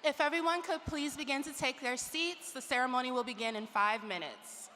If everyone could please begin to take their seats, the ceremony will begin in 5 minutes.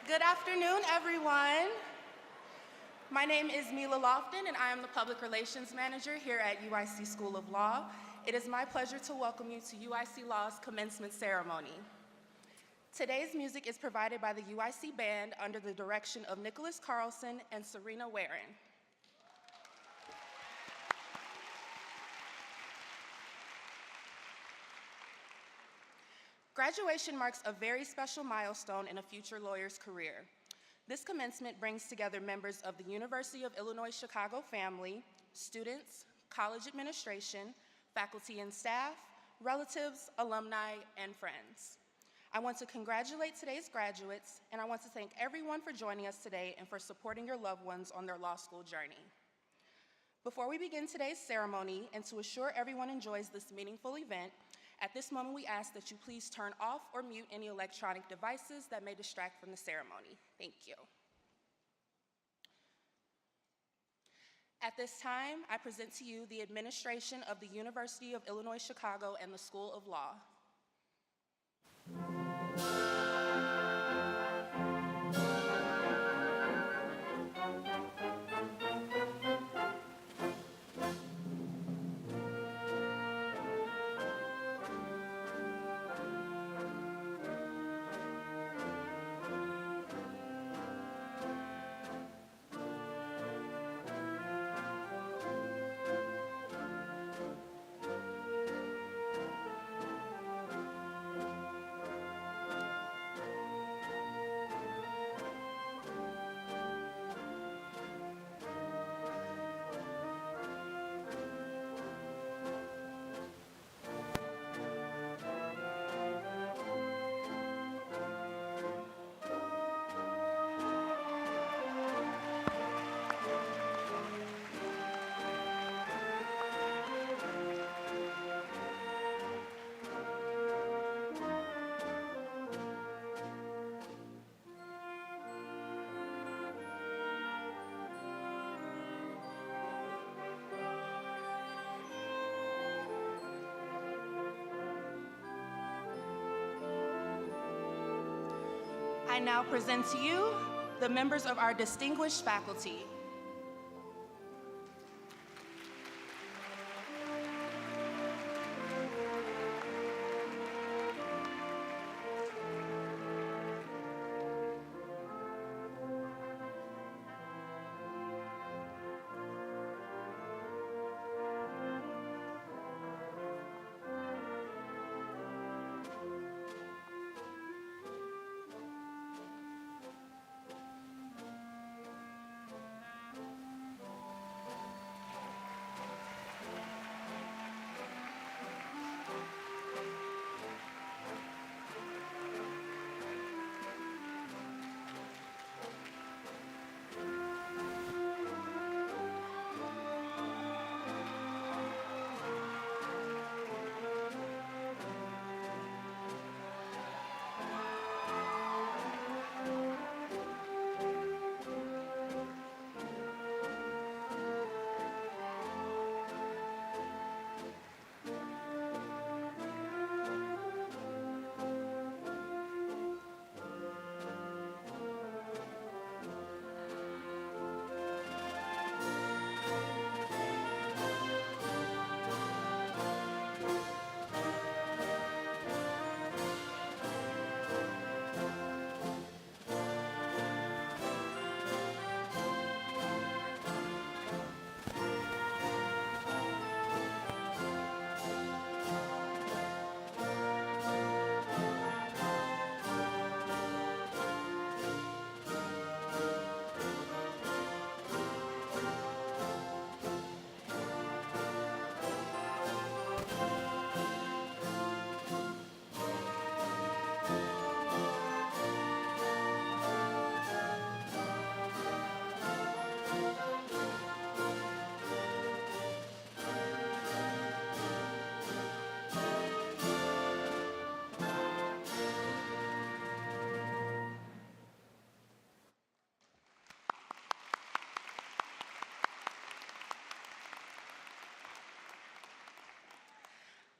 Good afternoon, everyone. My name is Mila Lofton, and I am the Public Relations Manager here at UIC School of Law. It is my pleasure to welcome you to UIC Law's commencement ceremony. Today's music is provided by the UIC Band under the direction of Nicholas Carlson and Serena Warren. Graduation marks a very special milestone in a future lawyer's career. This commencement brings together members of the University of Illinois Chicago family, students, college administration, faculty and staff, relatives, alumni, and friends. I want to congratulate today's graduates, and I want to thank everyone for joining us today and for supporting your loved ones on their law school journey. Before we begin today's ceremony, and to assure everyone enjoys this meaningful event, at this moment, we ask that you please turn off or mute any electronic devices that may distract from the ceremony. Thank you. At this time, I present to you the administration of the University of Illinois Chicago and the School of Law. I now present to you the members of our distinguished faculty.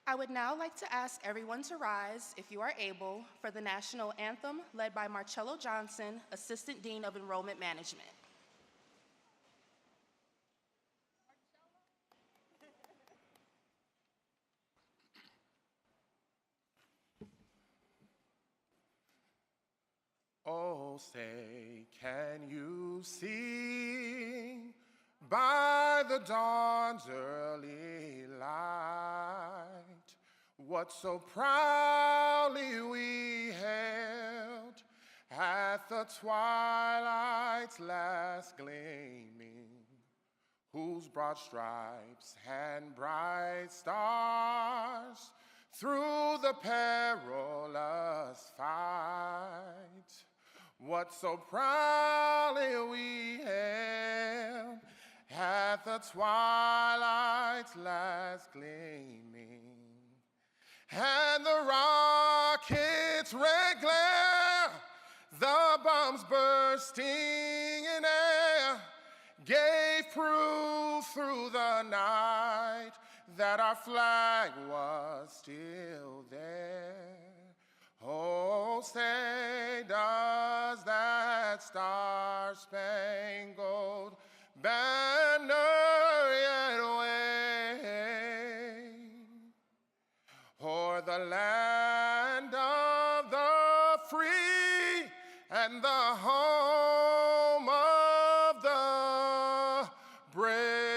I would now like to ask everyone to rise, if you are able, for the national anthem led by Marcello Johnson, Assistant Dean of Enrollment Management. Oh, say, can you see by the dawn's early light what so proudly we hailed at the twilight's last gleaming, whose broad stripes and bright stars through the perilous fight, what so proudly we hailed at the twilight's last gleaming, and the rocket's red glare, the bombs bursting in air, gave proof through the night that our flag was still there. Oh, say, does that star-spangled banner yet wave o'er the land of the free and the home of the brave?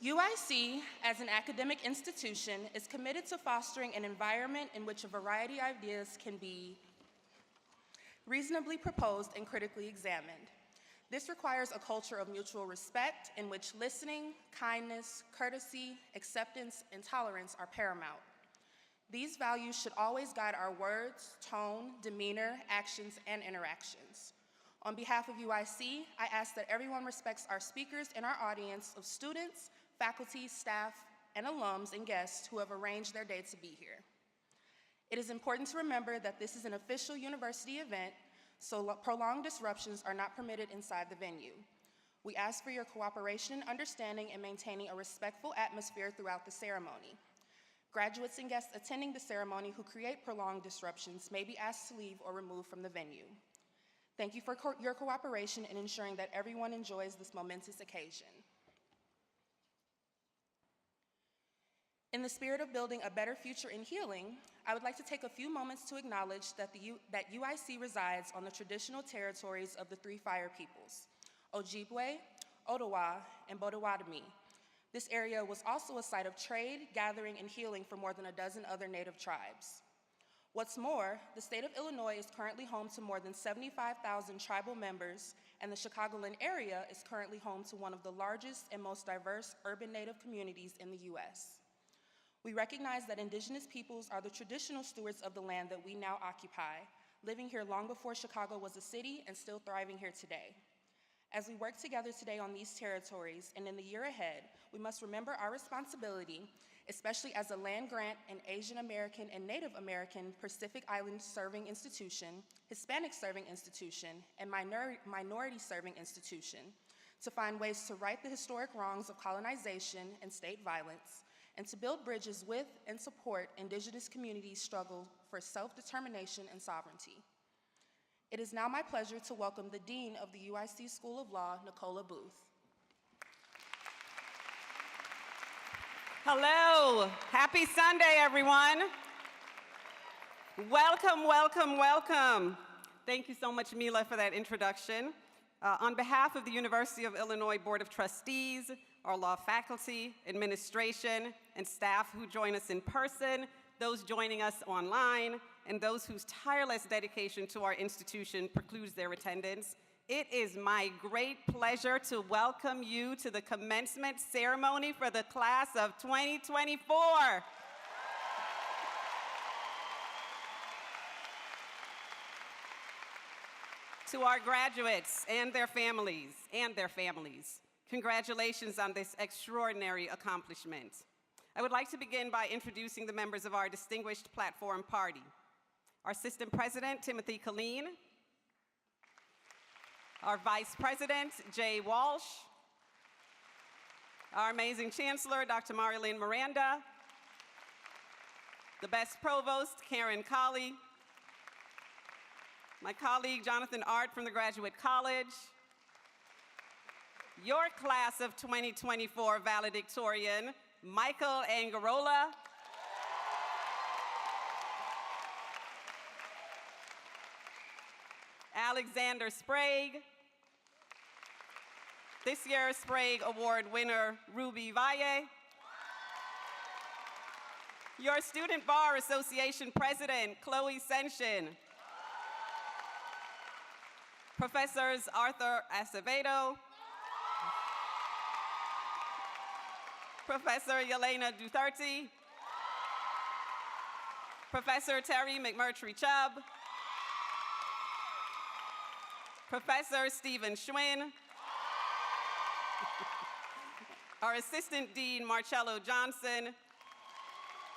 UIC, as an academic institution, is committed to fostering an environment in which a variety of ideas can be reasonably proposed and critically examined. This requires a culture of mutual respect in which listening, kindness, courtesy, acceptance, and tolerance are paramount. These values should always guide our words, tone, demeanor, actions, and interactions. On behalf of UIC, I ask that everyone respects our speakers and our audience of students, faculty, staff, and alums and guests who have arranged their day to be here. It is important to remember that this is an official university event, so prolonged disruptions are not permitted inside the venue. We ask for your cooperation, understanding, and maintaining a respectful atmosphere throughout the ceremony. Graduates and guests attending the ceremony who create prolonged disruptions may be asked to leave or removed from the venue. Thank you for your cooperation in ensuring that everyone enjoys this momentous occasion. In the spirit of building a better future in healing, I would like to take a few moments to acknowledge that UIC resides on the traditional territories of the three Fire peoples, Ojibwe, Ottawa, and Potawatomi. This area was also a site of trade, gathering, and healing for more than a dozen other Native tribes. What's more, the state of Illinois is currently home to more than 75,000 tribal members, and the Chicagoland area is currently home to one of the largest and most diverse urban Native communities in the U.S. We recognize that Indigenous peoples are the traditional stewards of the land that we now occupy, living here long before Chicago was a city and still thriving here today. As we work together today on these territories and in the year ahead, we must remember our responsibility, especially as a land-grant and Asian American and Native American Pacific Island serving institution, Hispanic serving institution, and minority serving institution, to find ways to right the historic wrongs of colonization and state violence, and to build bridges with and support Indigenous communities' struggle for self-determination and sovereignty. It is now my pleasure to welcome the Dean of the UIC School of Law, Nicola Booth. Hello, happy Sunday, everyone. Welcome, welcome, welcome. Thank you so much, Mila, for that introduction. On behalf of the University of Illinois Board of Trustees, our law faculty, administration, and staff who join us in person, those joining us online, and those whose tireless dedication to our institution precludes their attendance, it is my great pleasure to welcome you to the commencement ceremony for the class of 2024. To our graduates and their families, Congratulations on this extraordinary accomplishment. I would like to begin by introducing the members of our distinguished platform party. Our System President, Timothy Killeen. Our Vice President, Jay Walsh. Our amazing Chancellor, Dr. Marilyn Miranda. The best Provost, Karen Colley. My colleague, Jonathan Art from the Graduate College. Your class of 2024 valedictorian, Michael Angarola. Alexander Sprag. This year's Sprag Award winner, Ruby Valle. Your Student Bar Association President, Chloe Senshin. Professors Arthur Acevedo. Professor Yelena Duterte. Professor Terry McMurtry Chubb. Professor Stephen Schwinn. Our Assistant Dean Marcello Johnson.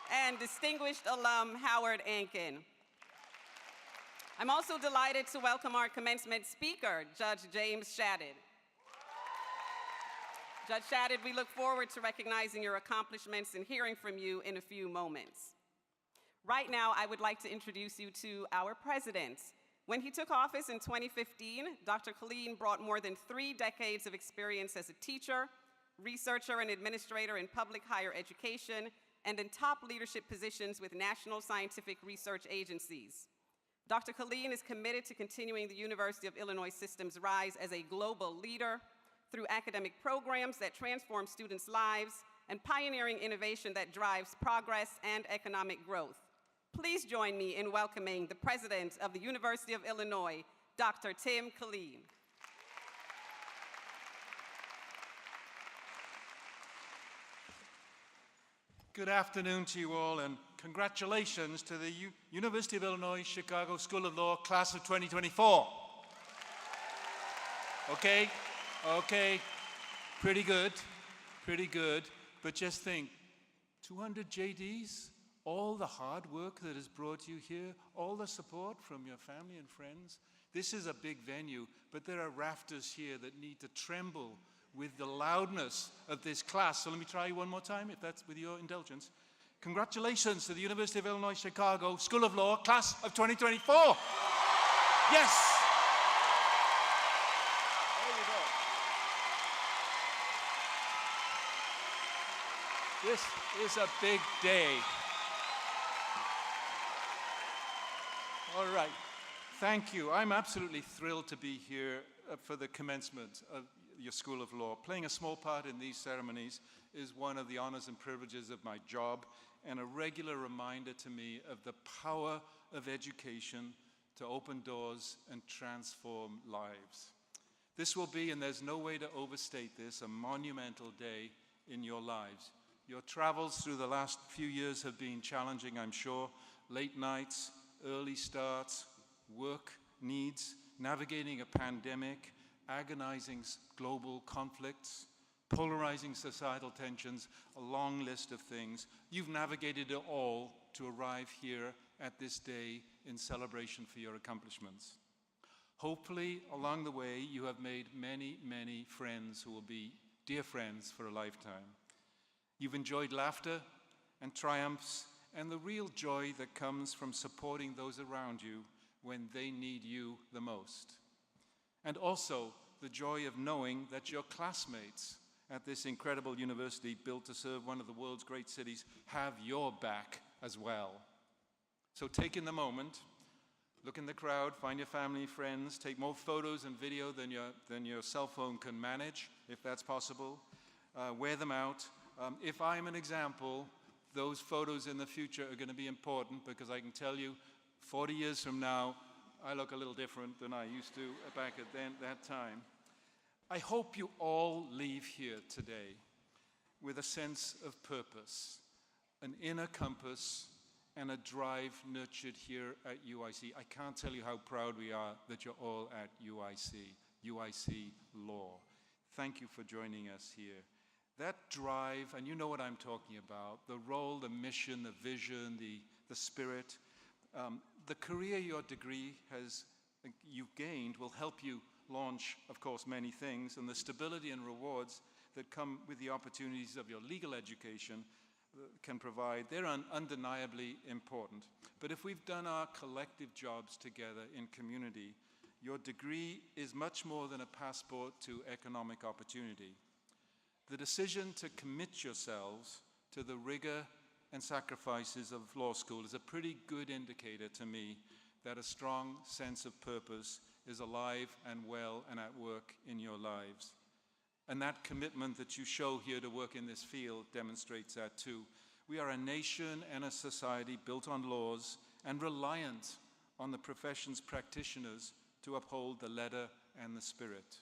And distinguished alum Howard Ankin. I'm also delighted to welcome our commencement speaker, Judge James Shadid. Judge Shadid, we look forward to recognizing your accomplishments and hearing from you in a few moments. Right now, I would like to introduce you to our president. When he took office in 2015, Dr. Killeen brought more than 3 decades of experience as a teacher, researcher, and administrator in public higher education, and in top leadership positions with national scientific research agencies. Dr. Killeen is committed to continuing the University of Illinois system's rise as a global leader through academic programs that transform students' lives and pioneering innovation that drives progress and economic growth. Please join me in welcoming the President of the University of Illinois, Dr. Tim Killeen. Good afternoon to you all, and congratulations to the University of Illinois Chicago School of Law class of 2024. Okay, pretty good, but just think, 200 JDs, all the hard work that has brought you here, all the support from your family and friends. This is a big venue, but there are rafters here that need to tremble with the loudness of this class. So let me try one more time, if that's with your indulgence. Congratulations to the University of Illinois Chicago School of Law class of 2024. Yes. There you go. This is a big day. All right. Thank you. I'm absolutely thrilled to be here for the commencement of your School of Law. Playing a small part in these ceremonies is one of the honors and privileges of my job, and a regular reminder to me of the power of education to open doors and transform lives. This will be, and there's no way to overstate this, a monumental day in your lives. Your travels through the last few years have been challenging, I'm sure. Late nights, early starts, work needs, navigating a pandemic, agonizing global conflicts, polarizing societal tensions, a long list of things. You've navigated it all to arrive here at this day in celebration for your accomplishments. Hopefully, along the way, you have made many, many friends who will be dear friends for a lifetime. You've enjoyed laughter and triumphs and the real joy that comes from supporting those around you when they need you the most. And also the joy of knowing that your classmates at this incredible university built to serve one of the world's great cities have your back as well. So take in the moment, look in the crowd, find your family, friends, take more photos and video than your cell phone can manage, if that's possible. Wear them out. If I'm an example, those photos in the future are going to be important, because I can tell you 40 years from now, I look a little different than I used to back at that time. I hope you all leave here today with a sense of purpose, an inner compass, and a drive nurtured here at UIC. I can't tell you how proud we are that you're all at UIC Law. thank you for joining us here. That drive, and you know what I'm talking about, the role, the mission, the vision, the spirit, the career your degree you've gained will help you launch, of course, many things, and the stability and rewards that come with the opportunities of your legal education can provide, they're undeniably important. But if we've done our collective jobs together in community, your degree is much more than a passport to economic opportunity. The decision to commit yourselves to the rigor and sacrifices of law school is a pretty good indicator to me that a strong sense of purpose is alive and well and at work in your lives. And that commitment that you show here to work in this field demonstrates that too. We are a nation and a society built on laws and reliant on the profession's practitioners to uphold the letter and the spirit.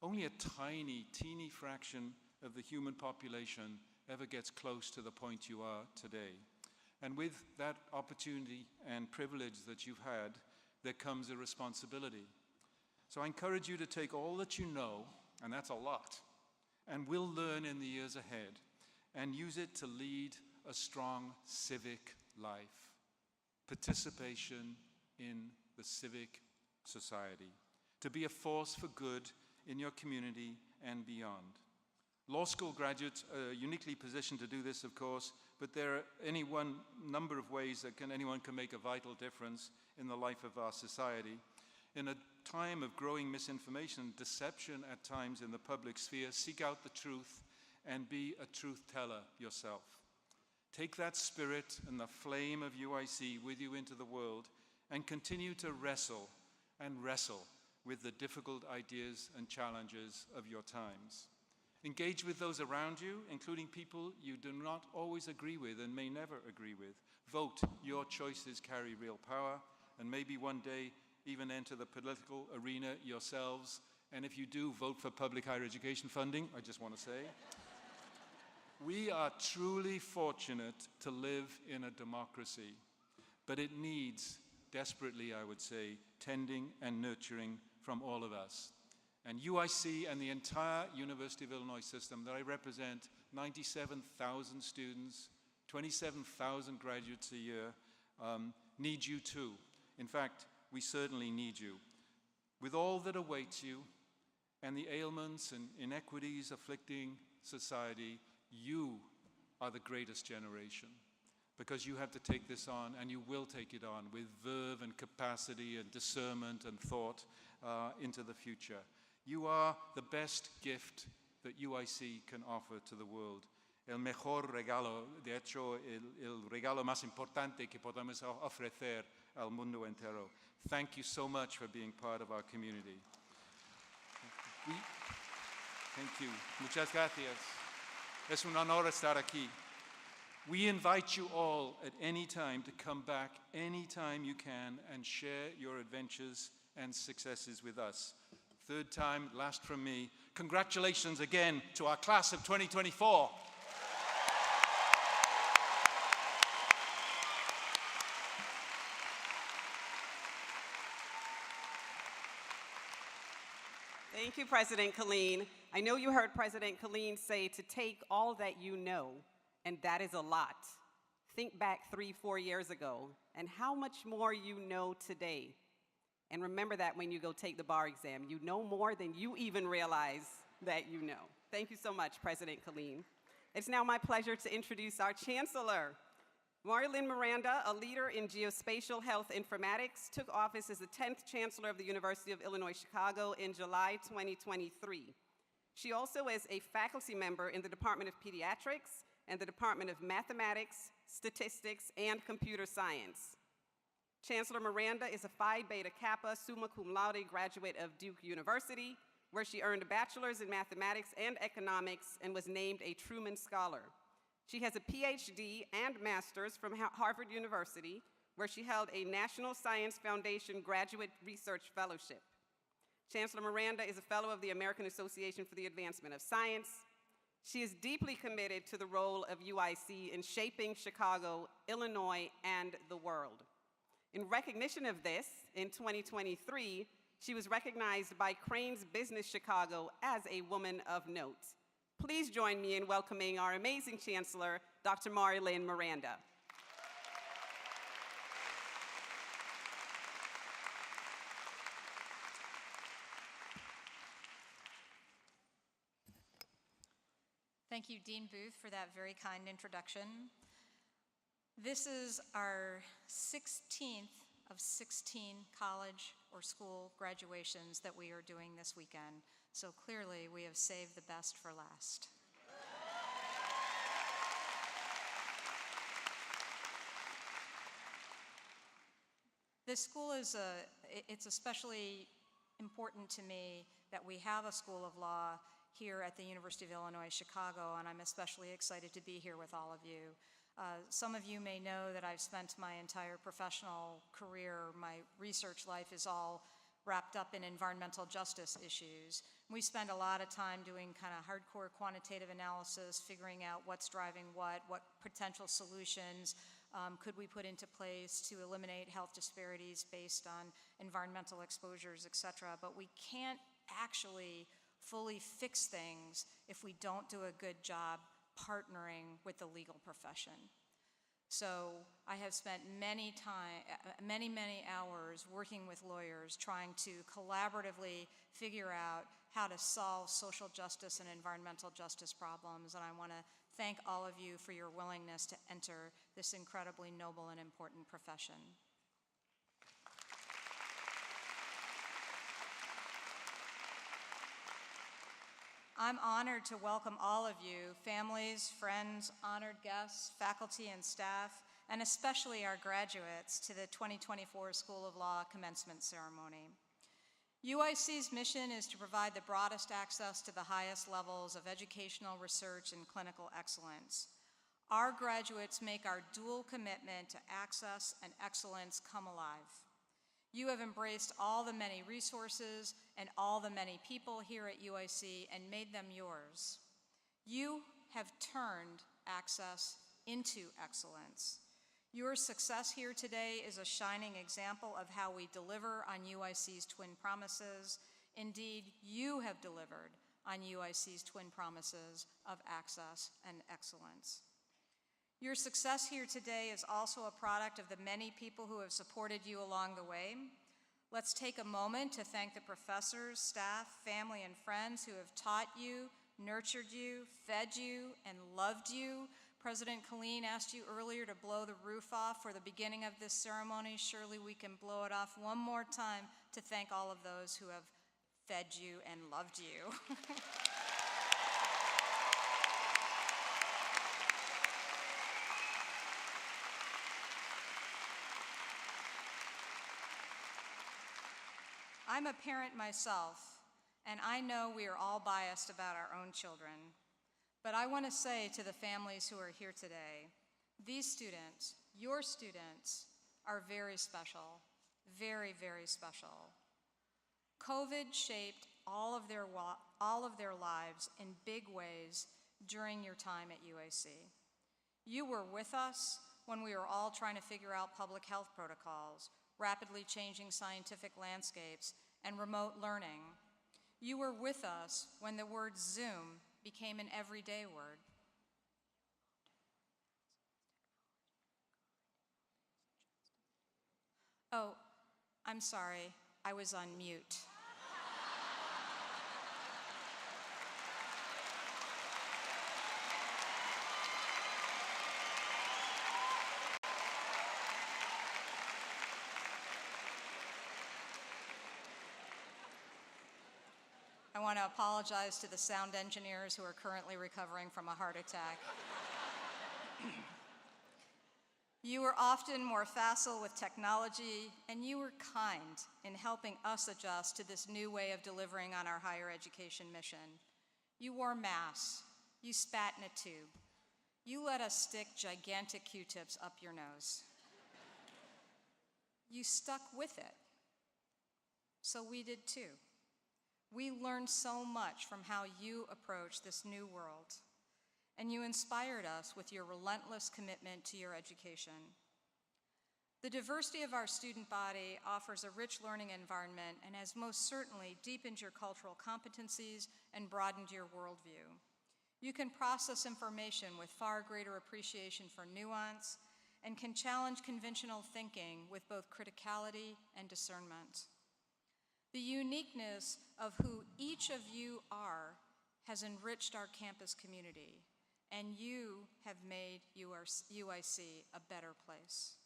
Only a teeny fraction of the human population ever gets close to the point you are today. And with that opportunity and privilege that you've had, there comes a responsibility. So I encourage you to take all that you know, and that's a lot, and will learn in the years ahead, and use it to lead a strong civic life, participation in the civic society, to be a force for good in your community and beyond. Law school graduates are uniquely positioned to do this, of course, but there are any one number of ways that anyone can make a vital difference in the life of our society. In a time of growing misinformation and deception at times in the public sphere, seek out the truth and be a truth teller yourself. Take that spirit and the flame of UIC with you into the world and continue to wrestle with the difficult ideas and challenges of your times. Engage with those around you, including people you do not always agree with and may never agree with. Vote. Your choices carry real power, and maybe one day even enter the political arena yourselves. And if you do, vote for public higher education funding, I just want to say. We are truly fortunate to live in a democracy, but it needs, desperately I would say, tending and nurturing from all of us. And UIC and the entire University of Illinois system that I represent, 97,000 students, 27,000 graduates a year, need you too. In fact, we certainly need you. With all that awaits you and the ailments and inequities afflicting society, you are the greatest generation, because you have to take this on, and you will take it on with verve and capacity and discernment and thought into the future. You are the best gift that UIC can offer to the world. El mejor regalo, de hecho, el regalo más importante que podemos ofrecer al mundo entero. Thank you so much for being part of our community. Thank you. Muchas gracias. Es un honor estar aquí. We invite you all at any time to come back anytime you can and share your adventures and successes with us. Third time, last from me, congratulations again to our class of 2024. Thank you, President Killeen. I know you heard President Killeen say to take all that you know, and that is a lot. Think back 3-4 years ago, and how much more you know today. And remember that when you go take the bar exam, you know more than you even realize that you know. Thank you so much, President Killeen. It's now my pleasure to introduce our Chancellor. Marilyn Miranda, a leader in geospatial health informatics, took office as the 10th Chancellor of the University of Illinois Chicago in July 2023. She also is a faculty member in the Department of Pediatrics and the Department of Mathematics, Statistics, and Computer Science. Chancellor Miranda is a Phi Beta Kappa summa cum laude graduate of Duke University, where she earned a bachelor's in mathematics and economics and was named a Truman Scholar. She has a PhD and master's from Harvard University, where she held a National Science Foundation Graduate Research Fellowship. Chancellor Miranda is a fellow of the American Association for the Advancement of Science. She is deeply committed to the role of UIC in shaping Chicago, Illinois, and the world. In recognition of this, in 2023, she was recognized by Crane's Business Chicago as a woman of note. Please join me in welcoming our amazing Chancellor, Dr. Marilyn Miranda. Thank you, Dean Booth, for that very kind introduction. This is our 16th of 16 college or school graduations that we are doing this weekend. So clearly, we have saved the best for last. This school it's especially important to me that we have a School of Law here at the University of Illinois Chicago, and I'm especially excited to be here with all of you. Some of you may know that I've spent my entire professional career, my research life is all wrapped up in environmental justice issues. We spend a lot of time doing kind of hardcore quantitative analysis, figuring out what's driving what potential solutions could we put into place to eliminate health disparities based on environmental exposures, et cetera. But we can't actually fully fix things if we don't do a good job partnering with the legal profession. So I have spent many hours working with lawyers trying to collaboratively figure out how to solve social justice and environmental justice problems, and I want to thank all of you for your willingness to enter this incredibly noble and important profession. I'm honored to welcome all of you, families, friends, honored guests, faculty and staff, and especially our graduates, to the 2024 School of Law Commencement Ceremony. UIC's mission is to provide the broadest access to the highest levels of educational research and clinical excellence. Our graduates make our dual commitment to access and excellence come alive. You have embraced all the many resources and all the many people here at UIC and made them yours. You have turned access into excellence. Your success here today is a shining example of how we deliver on UIC's twin promises. Indeed, you have delivered on UIC's twin promises of access and excellence. Your success here today is also a product of the many people who have supported you along the way. Let's take a moment to thank the professors, staff, family, and friends who have taught you, nurtured you, fed you, and loved you. President Colleen asked you earlier to blow the roof off for the beginning of this ceremony. Surely we can blow it off one more time to thank all of those who have fed you and loved you. I'm a parent myself, and I know we are all biased about our own children. But I want to say to the families who are here today, these students, your students, are very special, very, very special. COVID shaped all of their lives in big ways during your time at UIC. You were with us when we were all trying to figure out public health protocols, rapidly changing scientific landscapes, and remote learning. You were with us when the word Zoom became an everyday word. Oh, I'm sorry, I was on mute. I want to apologize to the sound engineers who are currently recovering from a heart attack. You were often more facile with technology, and you were kind in helping us adjust to this new way of delivering on our higher education mission. You wore masks. You spat in a tube. You let us stick gigantic Q-tips up your nose. You stuck with it. So we did too. We learned so much from how you approach this new world, and you inspired us with your relentless commitment to your education. The diversity of our student body offers a rich learning environment and has most certainly deepened your cultural competencies and broadened your worldview. You can process information with far greater appreciation for nuance and can challenge conventional thinking with both criticality and discernment. The uniqueness of who each of you are has enriched our campus community, and you have made UIC a better place.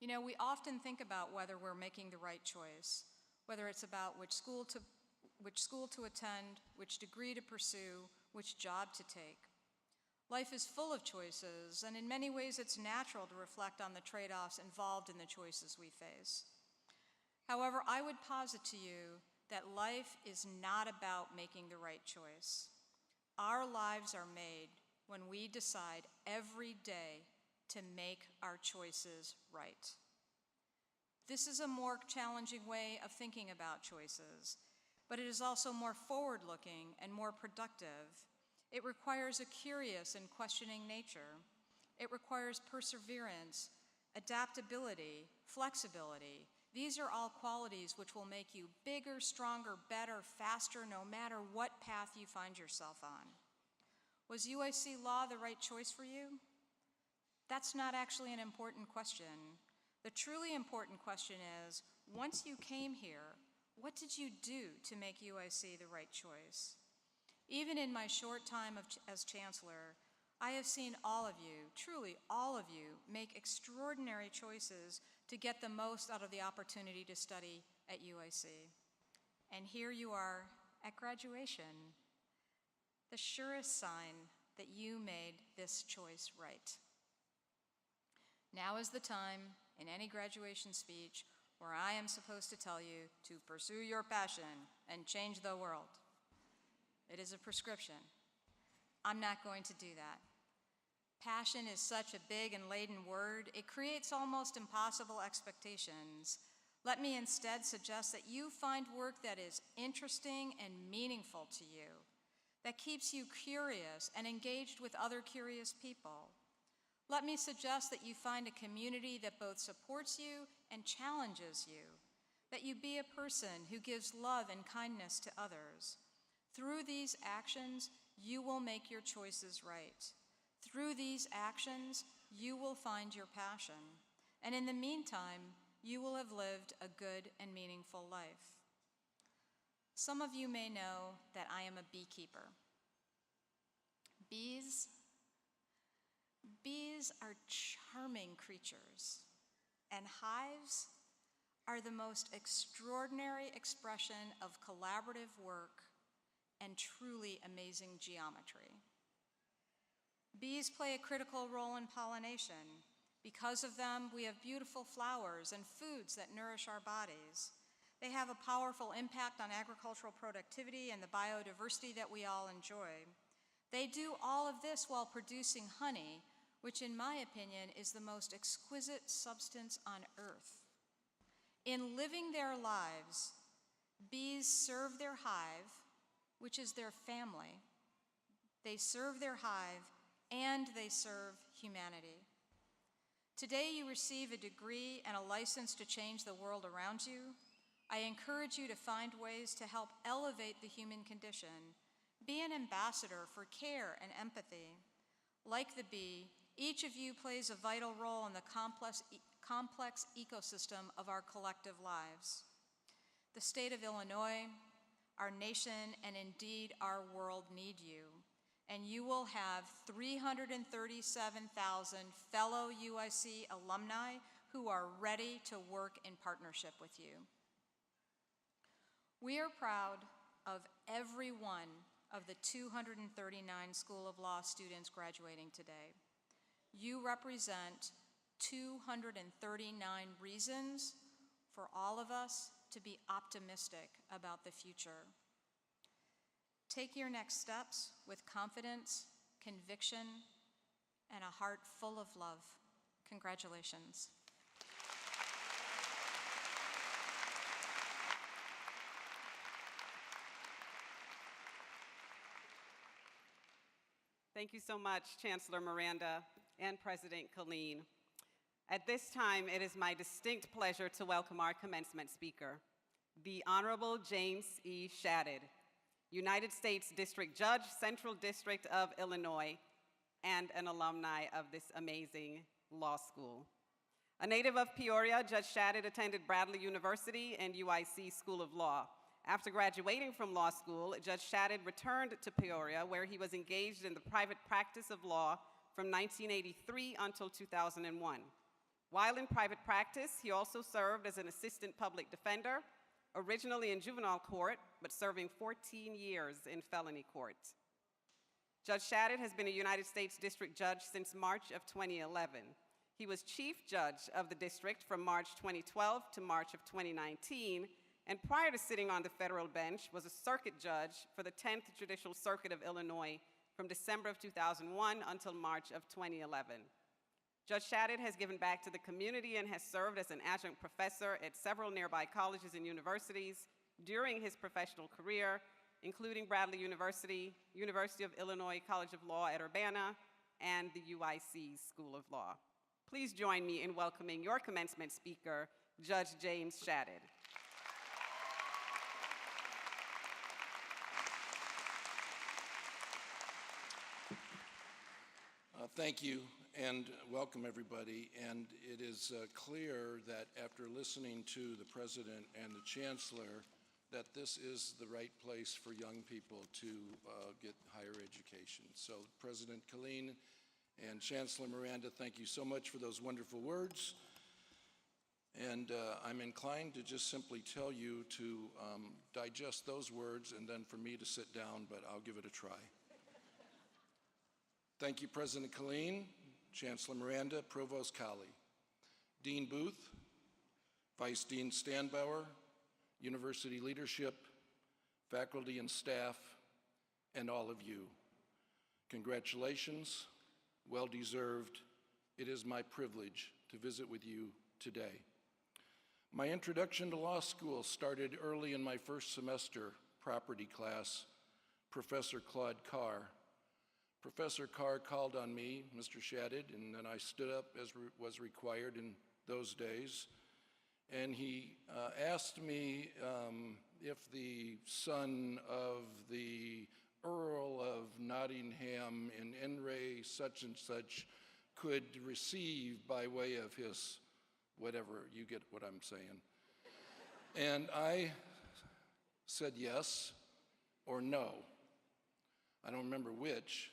You know, we often think about whether we're making the right choice, whether it's about which school to attend, which degree to pursue, which job to take. Life is full of choices, and in many ways it's natural to reflect on the trade-offs involved in the choices we face. However, I would posit to you that life is not about making the right choice. Our lives are made when we decide every day to make our choices right. This is a more challenging way of thinking about choices, but it is also more forward-looking and more productive. It requires a curious and questioning nature. It requires perseverance, adaptability, flexibility. These are all qualities which will make you bigger, stronger, better, faster, no matter what path you find yourself on. Was UIC Law the right choice for you? That's not actually an important question. The truly important question is, once you came here, what did you do to make UIC the right choice? Even in my short time as Chancellor, I have seen all of you, truly all of you, make extraordinary choices to get the most out of the opportunity to study at UIC. And here you are at graduation, the surest sign that you made this choice right. Now is the time in any graduation speech where I am supposed to tell you to pursue your passion and change the world. It is a prescription. I'm not going to do that. Passion is such a big and laden word, it creates almost impossible expectations. Let me instead suggest that you find work that is interesting and meaningful to you, that keeps you curious and engaged with other curious people. Let me suggest that you find a community that both supports you and challenges you, that you be a person who gives love and kindness to others. Through these actions, you will make your choices right. Through these actions, you will find your passion. And in the meantime, you will have lived a good and meaningful life. Some of you may know that I am a beekeeper. Bees are charming creatures, and hives are the most extraordinary expression of collaborative work and truly amazing geometry. Bees play a critical role in pollination. Because of them, we have beautiful flowers and foods that nourish our bodies. They have a powerful impact on agricultural productivity and the biodiversity that we all enjoy. They do all of this while producing honey, which in my opinion is the most exquisite substance on earth. In living their lives, bees serve their hive, which is their family. They serve their hive and they serve humanity. Today you receive a degree and a license to change the world around you. I encourage you to find ways to help elevate the human condition. Be an ambassador for care and empathy. Like the bee, each of you plays a vital role in the complex ecosystem of our collective lives. The state of Illinois, our nation, and indeed our world need you. And you will have 337,000 fellow UIC alumni who are ready to work in partnership with you. We are proud of every one of the 239 School of Law students graduating today. You represent 239 reasons for all of us to be optimistic about the future. Take your next steps with confidence, conviction, and a heart full of love. Congratulations. Thank you so much, Chancellor Miranda and President Colleen. At this time, it is my distinct pleasure to welcome our commencement speaker, the Honorable James E. Shadid, United States District Judge, Central District of Illinois, and an alumni of this amazing law school. A native of Peoria, Judge Shadid attended Bradley University and UIC School of Law. After graduating from law school, Judge Shadid returned to Peoria, where he was engaged in the private practice of law from 1983 until 2001. While in private practice, he also served as an assistant public defender, originally in juvenile court, but serving 14 years in felony court. Judge Shadid has been a United States District Judge since March of 2011. He was Chief Judge of the district from March 2012 to March of 2019, and prior to sitting on the federal bench, was a circuit judge for the 10th Judicial Circuit of Illinois from December of 2001 until March of 2011. Judge Shadid has given back to the community and has served as an adjunct professor at several nearby colleges and universities during his professional career, including Bradley University, University of Illinois College of Law at Urbana, and the UIC School of Law. Please join me in welcoming your commencement speaker, Judge James Shadid. Thank you, and welcome everybody. And it is clear that after listening to the President and the Chancellor, that this is the right place for young people to get higher education. So President Killeen and Chancellor Miranda, thank you so much for those wonderful words. And I'm inclined to just simply tell you to digest those words and then for me to sit down, but I'll give it a try. Thank you, President Killeen, Chancellor Miranda, Provost Colley, Dean Booth, Vice Dean Standbauer, university leadership, faculty and staff, and all of you. Congratulations, well deserved. It is my privilege to visit with you today. My introduction to law school started early in my first semester property class. Professor Claude Carr. Professor Carr called on me, Mr. Shadid, and then I stood up as was required in those days. And he asked me if the son of the Earl of Nottingham in NRA such and such could receive by way of his whatever, you get what I'm saying. And I said yes or no. I don't remember which,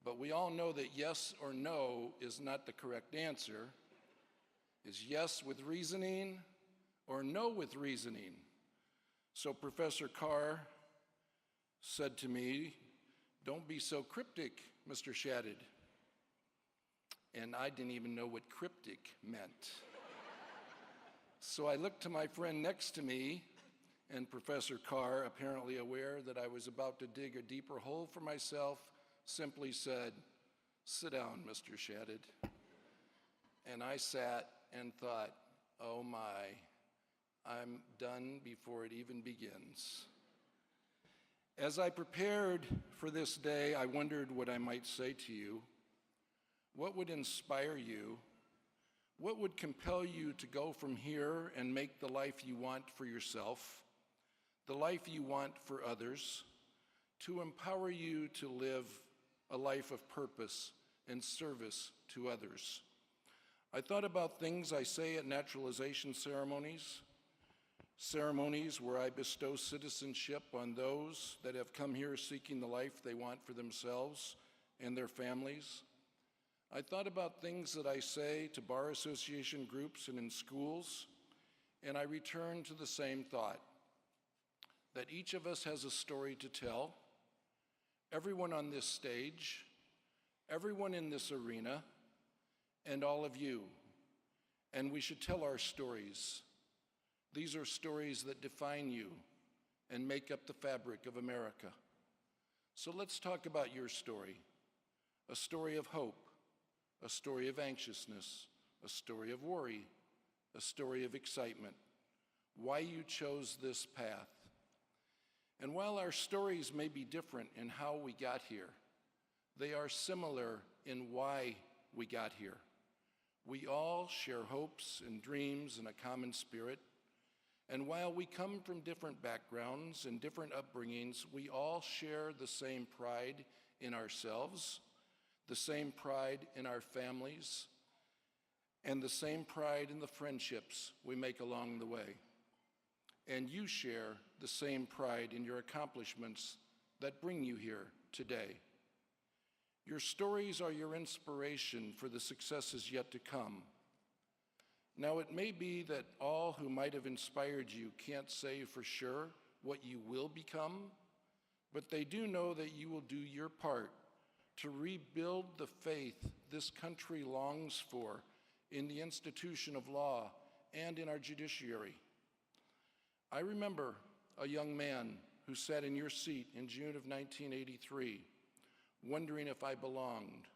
but we all know that yes or no is not the correct answer. Is yes with reasoning or no with reasoning? So Professor Carr said to me, "Don't be so cryptic, Mr. Shadid." And I didn't even know what cryptic meant. So I looked to my friend next to me, and Professor Carr, apparently aware that I was about to dig a deeper hole for myself, simply said, "Sit down, Mr. Shadid." And I sat and thought, oh my, I'm done before it even begins. As I prepared for this day, I wondered what I might say to you. What would inspire you? What would compel you to go from here and make the life you want for yourself, the life you want for others, to empower you to live a life of purpose and service to others? I thought about things I say at naturalization ceremonies, ceremonies where I bestow citizenship on those that have come here seeking the life they want for themselves and their families. I thought about things that I say to bar association groups and in schools, and I returned to the same thought, that each of us has a story to tell. Everyone on this stage, everyone in this arena, and all of you. And we should tell our stories. These are stories that define you and make up the fabric of America. So let's talk about your story. A story of hope, a story of anxiousness, a story of worry, a story of excitement. Why you chose this path. And while our stories may be different in how we got here, they are similar in why we got here. We all share hopes and dreams and a common spirit. And while we come from different backgrounds and different upbringings, we all share the same pride in ourselves, the same pride in our families, and the same pride in the friendships we make along the way. And you share the same pride in your accomplishments that bring you here today. Your stories are your inspiration for the successes yet to come. Now, it may be that all who might have inspired you can't say for sure what you will become, but they do know that you will do your part to rebuild the faith this country longs for in the institution of law and in our judiciary. I remember a young man who sat in your seat in June of 1983, wondering if I belonged,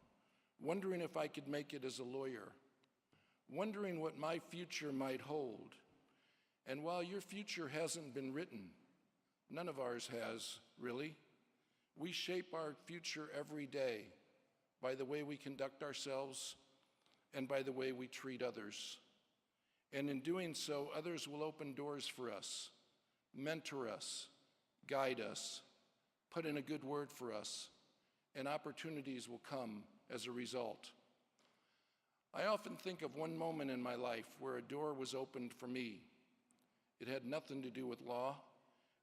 wondering if I could make it as a lawyer, wondering what my future might hold. And while your future hasn't been written, none of ours has, really, we shape our future every day by the way we conduct ourselves and by the way we treat others. And in doing so, others will open doors for us, mentor us, guide us, put in a good word for us, and opportunities will come as a result. I often think of one moment in my life where a door was opened for me. It had nothing to do with law,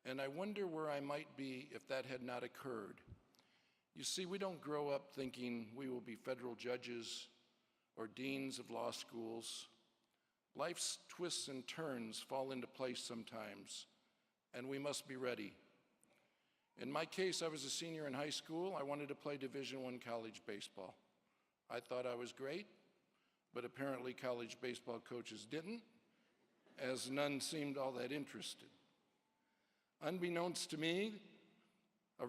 and I wonder where I might be if that had not occurred. You see, we don't grow up thinking we will be federal judges or deans of law schools. Life's twists and turns fall into place sometimes, and we must be ready. In my case, I was a senior in high school. I wanted to play Division I college baseball. I thought I was great, but apparently college baseball coaches didn't, as none seemed all that interested. Unbeknownst to me, a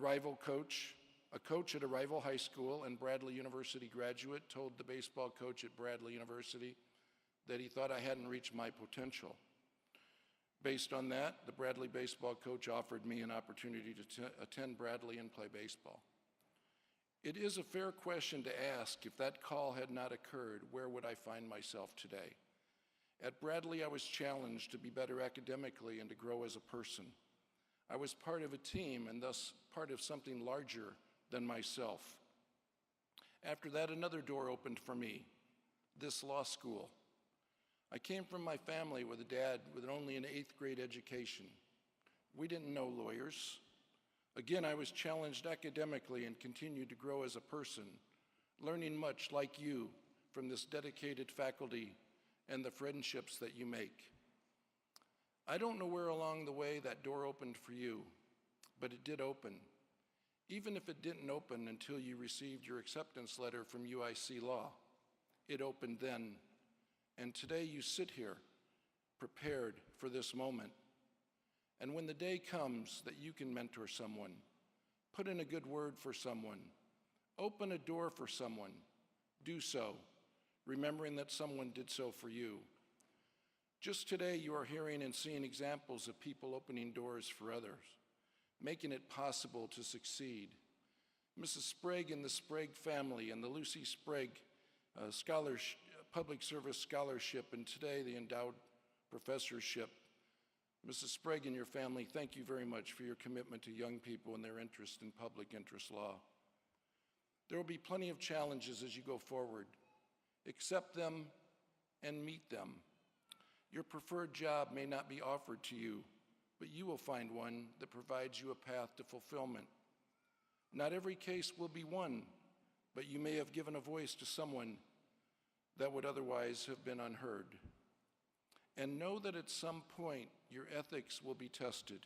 coach at a rival high school and Bradley University graduate told the baseball coach at Bradley University that he thought I hadn't reached my potential. Based on that, the Bradley baseball coach offered me an opportunity to attend Bradley and play baseball. It is a fair question to ask, if that call had not occurred, where would I find myself today? At Bradley, I was challenged to be better academically and to grow as a person. I was part of a team and thus part of something larger than myself. After that, another door opened for me, this law school. I came from my family with a dad with only an 8th grade education. We didn't know lawyers. Again, I was challenged academically and continued to grow as a person, learning much, like you, from this dedicated faculty and the friendships that you make. I don't know where along the way that door opened for you, but it did open. Even if it didn't open until you received your acceptance letter from UIC Law, it opened then. And today you sit here, prepared for this moment. And when the day comes that you can mentor someone, put in a good word for someone, open a door for someone, do so, remembering that someone did so for you. Just today you are hearing and seeing examples of people opening doors for others, making it possible to succeed. Mrs. Sprag and the Sprag family and the Lucy Sprag Public Service Scholarship, and today the Endowed Professorship. Mrs. Sprag and your family, thank you very much for your commitment to young people and their interest in public interest law. There will be plenty of challenges as you go forward. Accept them and meet them. Your preferred job may not be offered to you, but you will find one that provides you a path to fulfillment. Not every case will be won, but you may have given a voice to someone that would otherwise have been unheard. And know that at some point your ethics will be tested,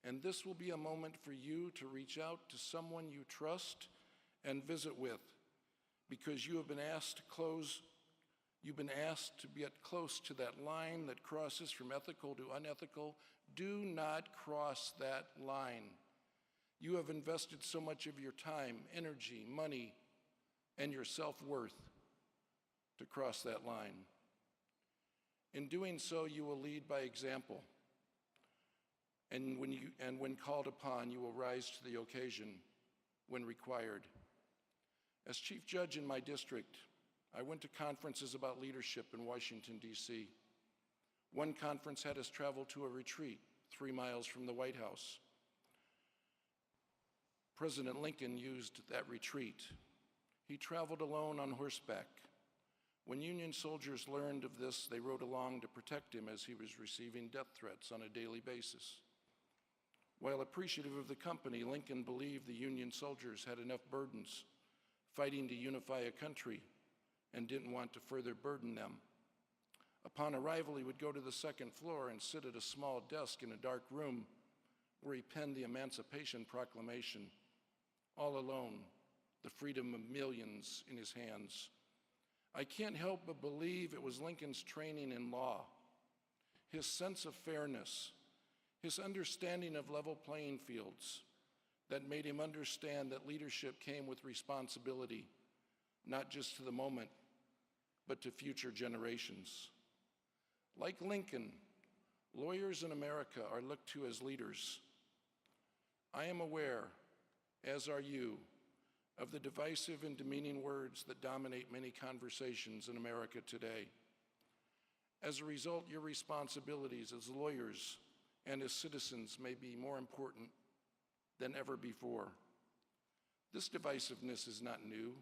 and this will be a moment for you to reach out to someone you trust and visit with, because you have been asked to get close to that line that crosses from ethical to unethical. Do not cross that line. You have invested so much of your time, energy, money, and your self-worth to cross that line. In doing so, you will lead by example. And when called upon, you will rise to the occasion when required. As chief judge in my district, I went to conferences about leadership in Washington, D.C. One conference had us travel to a retreat 3 miles from the White House. President Lincoln used that retreat. He traveled alone on horseback. When Union soldiers learned of this, they rode along to protect him as he was receiving death threats on a daily basis. While appreciative of the company, Lincoln believed the Union soldiers had enough burdens fighting to unify a country and didn't want to further burden them. Upon arrival, he would go to the second floor and sit at a small desk in a dark room where he penned the Emancipation Proclamation, all alone, the freedom of millions in his hands. I can't help but believe it was Lincoln's training in law, his sense of fairness, his understanding of level playing fields that made him understand that leadership came with responsibility, not just to the moment, but to future generations. Like Lincoln, lawyers in America are looked to as leaders. I am aware, as are you, of the divisive and demeaning words that dominate many conversations in America today. As a result, your responsibilities as lawyers and as citizens may be more important than ever before. This divisiveness is not new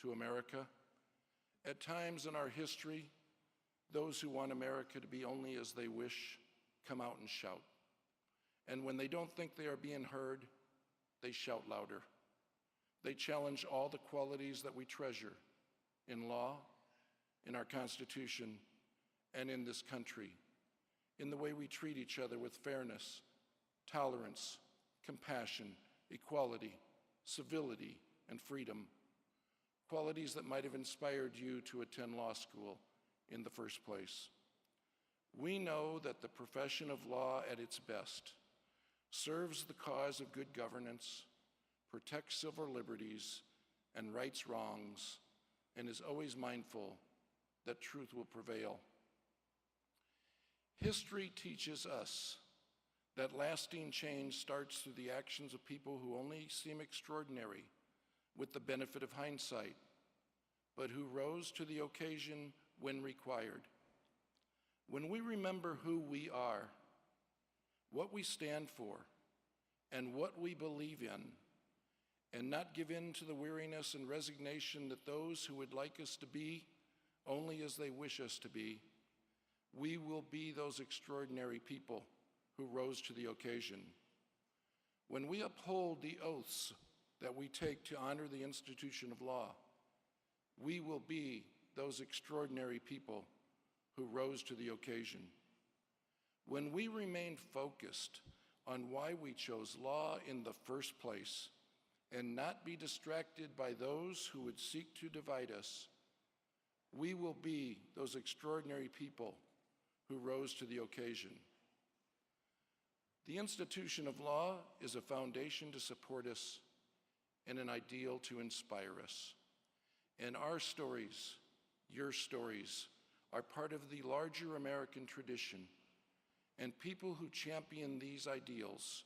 to America. At times in our history, those who want America to be only as they wish come out and shout. And when they don't think they are being heard, they shout louder. They challenge all the qualities that we treasure in law, in our Constitution, and in this country, in the way we treat each other with fairness, tolerance, compassion, equality, civility, and freedom, qualities that might have inspired you to attend law school in the first place. We know that the profession of law at its best serves the cause of good governance, protects civil liberties, and rights wrongs, and is always mindful that truth will prevail. History teaches us that lasting change starts through the actions of people who only seem extraordinary with the benefit of hindsight, but who rose to the occasion when required. When we remember who we are, what we stand for, and what we believe in, and not give in to the weariness and resignation that those who would like us to be only as they wish us to be, we will be those extraordinary people who rose to the occasion. When we uphold the oaths that we take to honor the institution of law, we will be those extraordinary people who rose to the occasion. When we remain focused on why we chose law in the first place and not be distracted by those who would seek to divide us, we will be those extraordinary people who rose to the occasion. The institution of law is a foundation to support us and an ideal to inspire us. And our stories, your stories, are part of the larger American tradition, and people who champion these ideals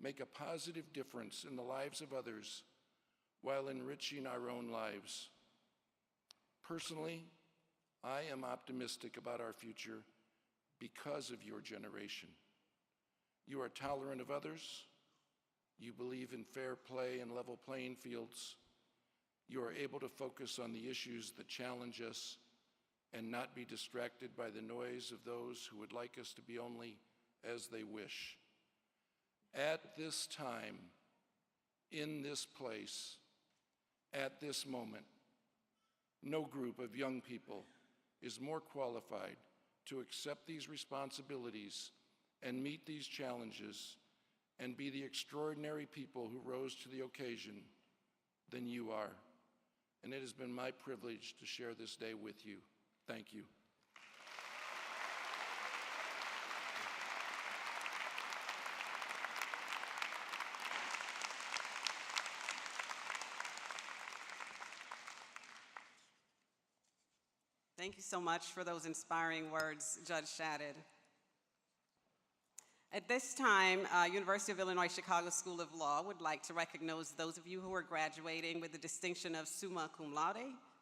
make a positive difference in the lives of others while enriching our own lives. Personally, I am optimistic about our future because of your generation. You are tolerant of others. You believe in fair play and level playing fields. You are able to focus on the issues that challenge us and not be distracted by the noise of those who would like us to be only as they wish. At this time, in this place, at this moment, no group of young people is more qualified to accept these responsibilities and meet these challenges and be the extraordinary people who rose to the occasion than you are. And it has been my privilege to share this day with you. Thank you. Thank you so much for those inspiring words, Judge Shadid. At this time, University of Illinois Chicago School of Law would like to recognize those of you who are graduating with the distinction of summa cum laude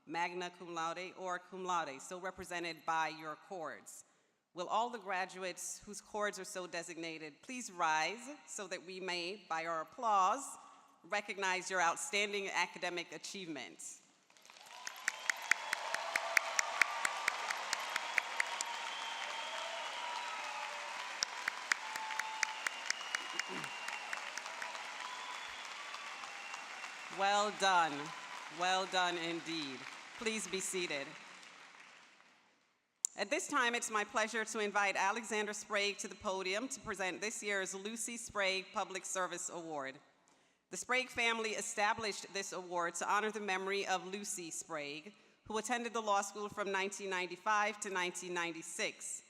magna cum laude, or cum laude, so represented by your cords. Will all the graduates whose cords are so designated please rise so that we may, by our applause, recognize your outstanding academic achievements. Well done indeed. Please be seated. At this time, it's my pleasure to invite Alexander Sprag to the podium to present this year's Lucy Sprag Public Service Award. The Sprag family established this award to honor the memory of Lucy Sprag, who attended the law school from 1995 to 1996.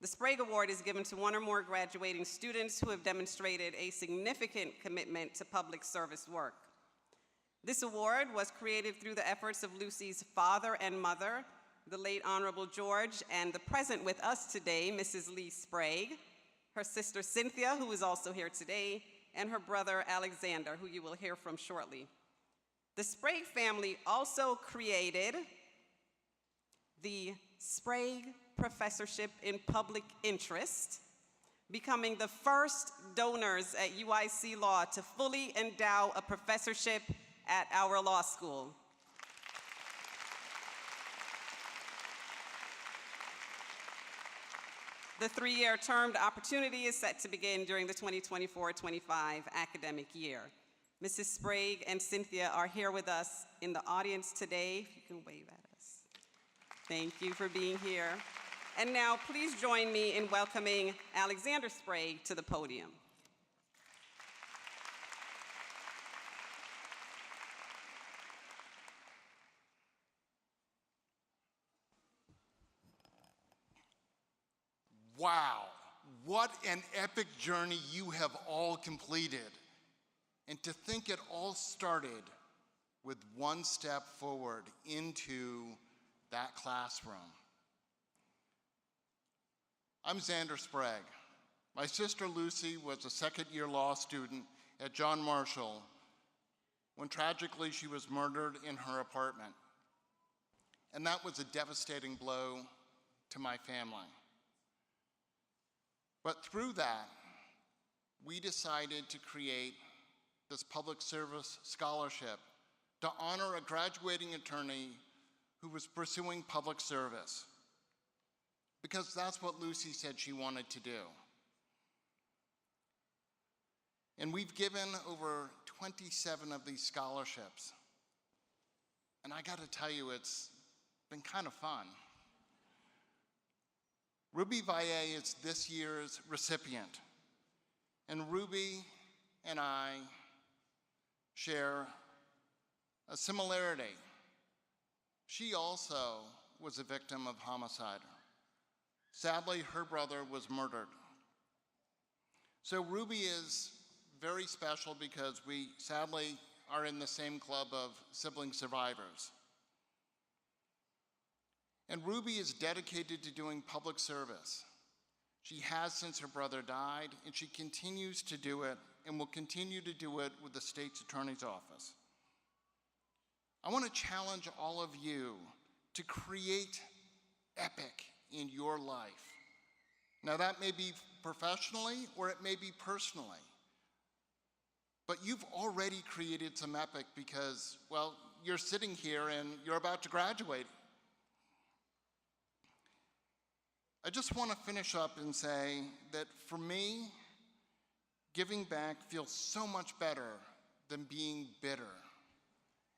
The Sprag Award is given to one or more graduating students who have demonstrated a significant commitment to public service work. This award was created through the efforts of Lucy's father and mother, the late Honorable George, and the present with us today, Mrs. Lee Sprag, her sister Cynthia, who is also here today, and her brother Alexander, who you will hear from shortly. The Sprag family also created the Sprag Professorship in Public Interest, becoming the first donors at UIC Law to fully endow a professorship at our law school. The three-year termed opportunity is set to begin during the 2024-25 academic year. Mrs. Sprag and Cynthia are here with us in the audience today. If you can wave at us. Thank you for being here. And now please join me in welcoming Alexander Sprag to the podium. Wow, what an epic journey you have all completed. And to think it all started with one step forward into that classroom. I'm Xander Sprag. My sister Lucy was a second-year law student at John Marshall when tragically she was murdered in her apartment. And that was a devastating blow to my family. But through that, we decided to create this public service scholarship to honor a graduating attorney who was pursuing public service, because that's what Lucy said she wanted to do. And we've given over 27 of these scholarships. And I gotta tell you, it's been kind of fun. Ruby Valle is this year's recipient, and Ruby and I share a similarity. She also was a victim of homicide. Sadly, her brother was murdered. So Ruby is very special because we sadly are in the same club of sibling survivors. And Ruby is dedicated to doing public service. She has since her brother died, and she continues to do it and will continue to do it with the state's attorney's office. I want to challenge all of you to create epic in your life. Now that may be professionally or it may be personally, but you've already created some epic because, well, you're sitting here and you're about to graduate. I just want to finish up and say that for me, giving back feels so much better than being bitter.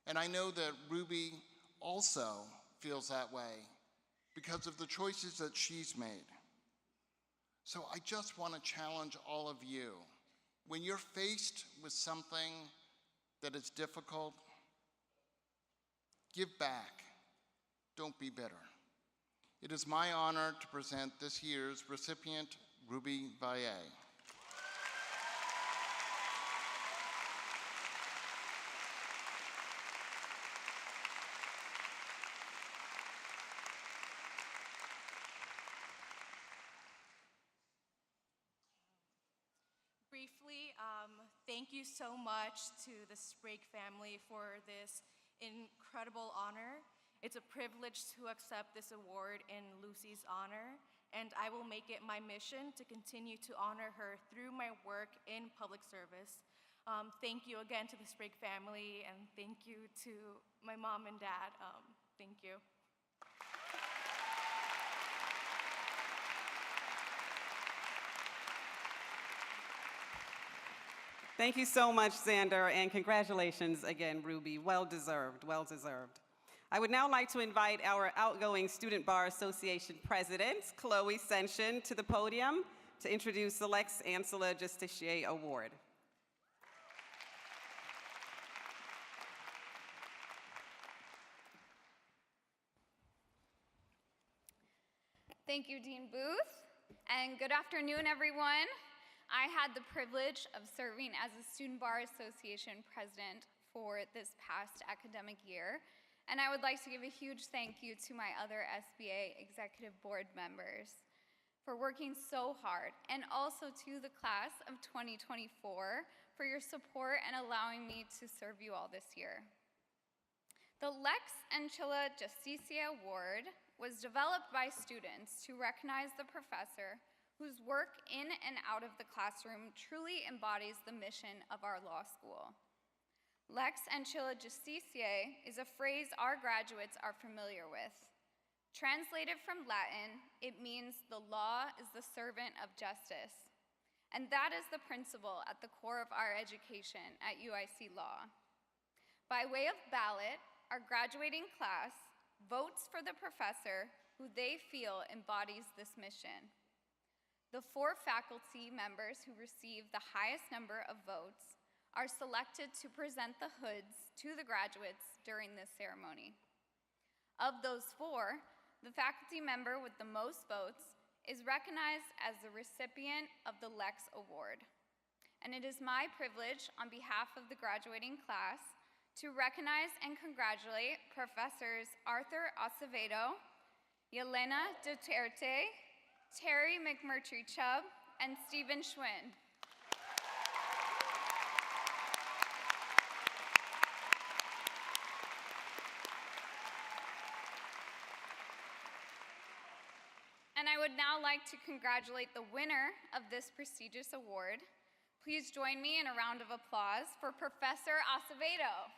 And I know that Ruby also feels that way because of the choices that she's made. So I just want to challenge all of you. When you're faced with something that is difficult, give back. Don't be bitter. It is my honor to present this year's recipient, Ruby Valle. Briefly, thank you so much to the Sprag family for this incredible honor. It's a privilege to accept this award in Lucy's honor, and I will make it my mission to continue to honor her through my work in public service. Thank you again to the Sprag family, and thank you to my mom and dad. Thank you. Thank you so much, Xander, and congratulations again, Ruby. Well deserved, well deserved. I would now like to invite our outgoing Student Bar Association President, Chloe Senshin, to the podium to introduce the Lex and Justice Award. Thank you, Dean Booth, and good afternoon, everyone. I had the privilege of serving as a Student Bar Association president for this past academic year, and I would like to give a huge thank you to my other SBA executive board members for working so hard, and also to the class of 2024 for your support and allowing me to serve you all this year. The Lex and Justice Award was developed by students to recognize the professor whose work in and out of the classroom truly embodies the mission of our law school. Lex and Justice is a phrase our graduates are familiar with. Translated from Latin, it means the law is the servant of justice. And that is the principle at the core of our education at UIC Law. By way of ballot, our graduating class votes for the professor who they feel embodies this mission. The 4 faculty members who receive the highest number of votes are selected to present the hoods to the graduates during this ceremony. Of those 4, the faculty member with the most votes is recognized as the recipient of the Lex Award. And it is my privilege on behalf of the graduating class to recognize and congratulate Professors Arthur Acevedo, Yelena Duterte, Terry McMurtry-Chubb, and Stephen Schwinn. And I would now like to congratulate the winner of this prestigious award. Please join me in a round of applause for Professor Acevedo.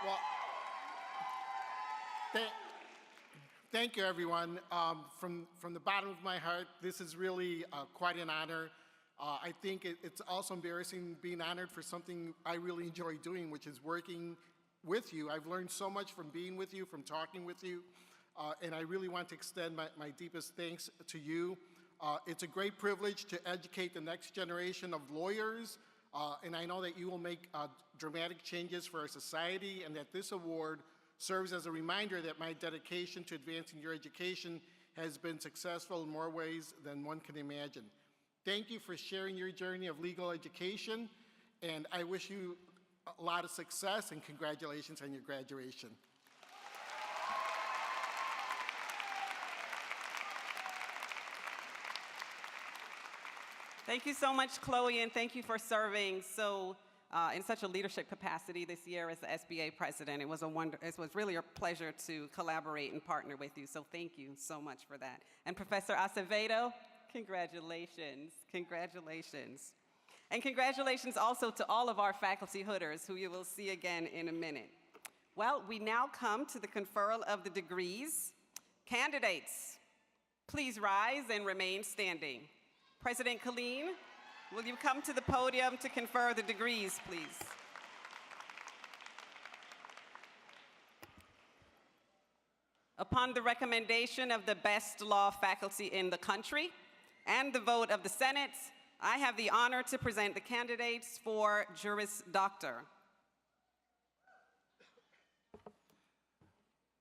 Well, thank you, everyone. From the bottom of my heart, this is really quite an honor. I think it's also embarrassing being honored for something I really enjoy doing, which is working with you. I've learned so much from being with you, from talking with you, and I really want to extend my deepest thanks to you. It's a great privilege to educate the next generation of lawyers, and I know that you will make dramatic changes for our society, and that this award serves as a reminder that my dedication to advancing your education has been successful in more ways than one can imagine. Thank you for sharing your journey of legal education, and I wish you a lot of success and congratulations on your graduation. Thank you so much, Chloe, and thank you for serving in such a leadership capacity this year as the SBA president. It was really a pleasure to collaborate and partner with you, so thank you so much for that. And Professor Acevedo, congratulations, congratulations. And congratulations also to all of our faculty hooders, who you will see again in a minute. Well, we now come to the conferral of the degrees. Candidates, please rise and remain standing. President Colleen, will you come to the podium to confer the degrees, please? Upon the recommendation of the best law faculty in the country and the vote of the Senate, I have the honor to present the candidates for Juris Doctor.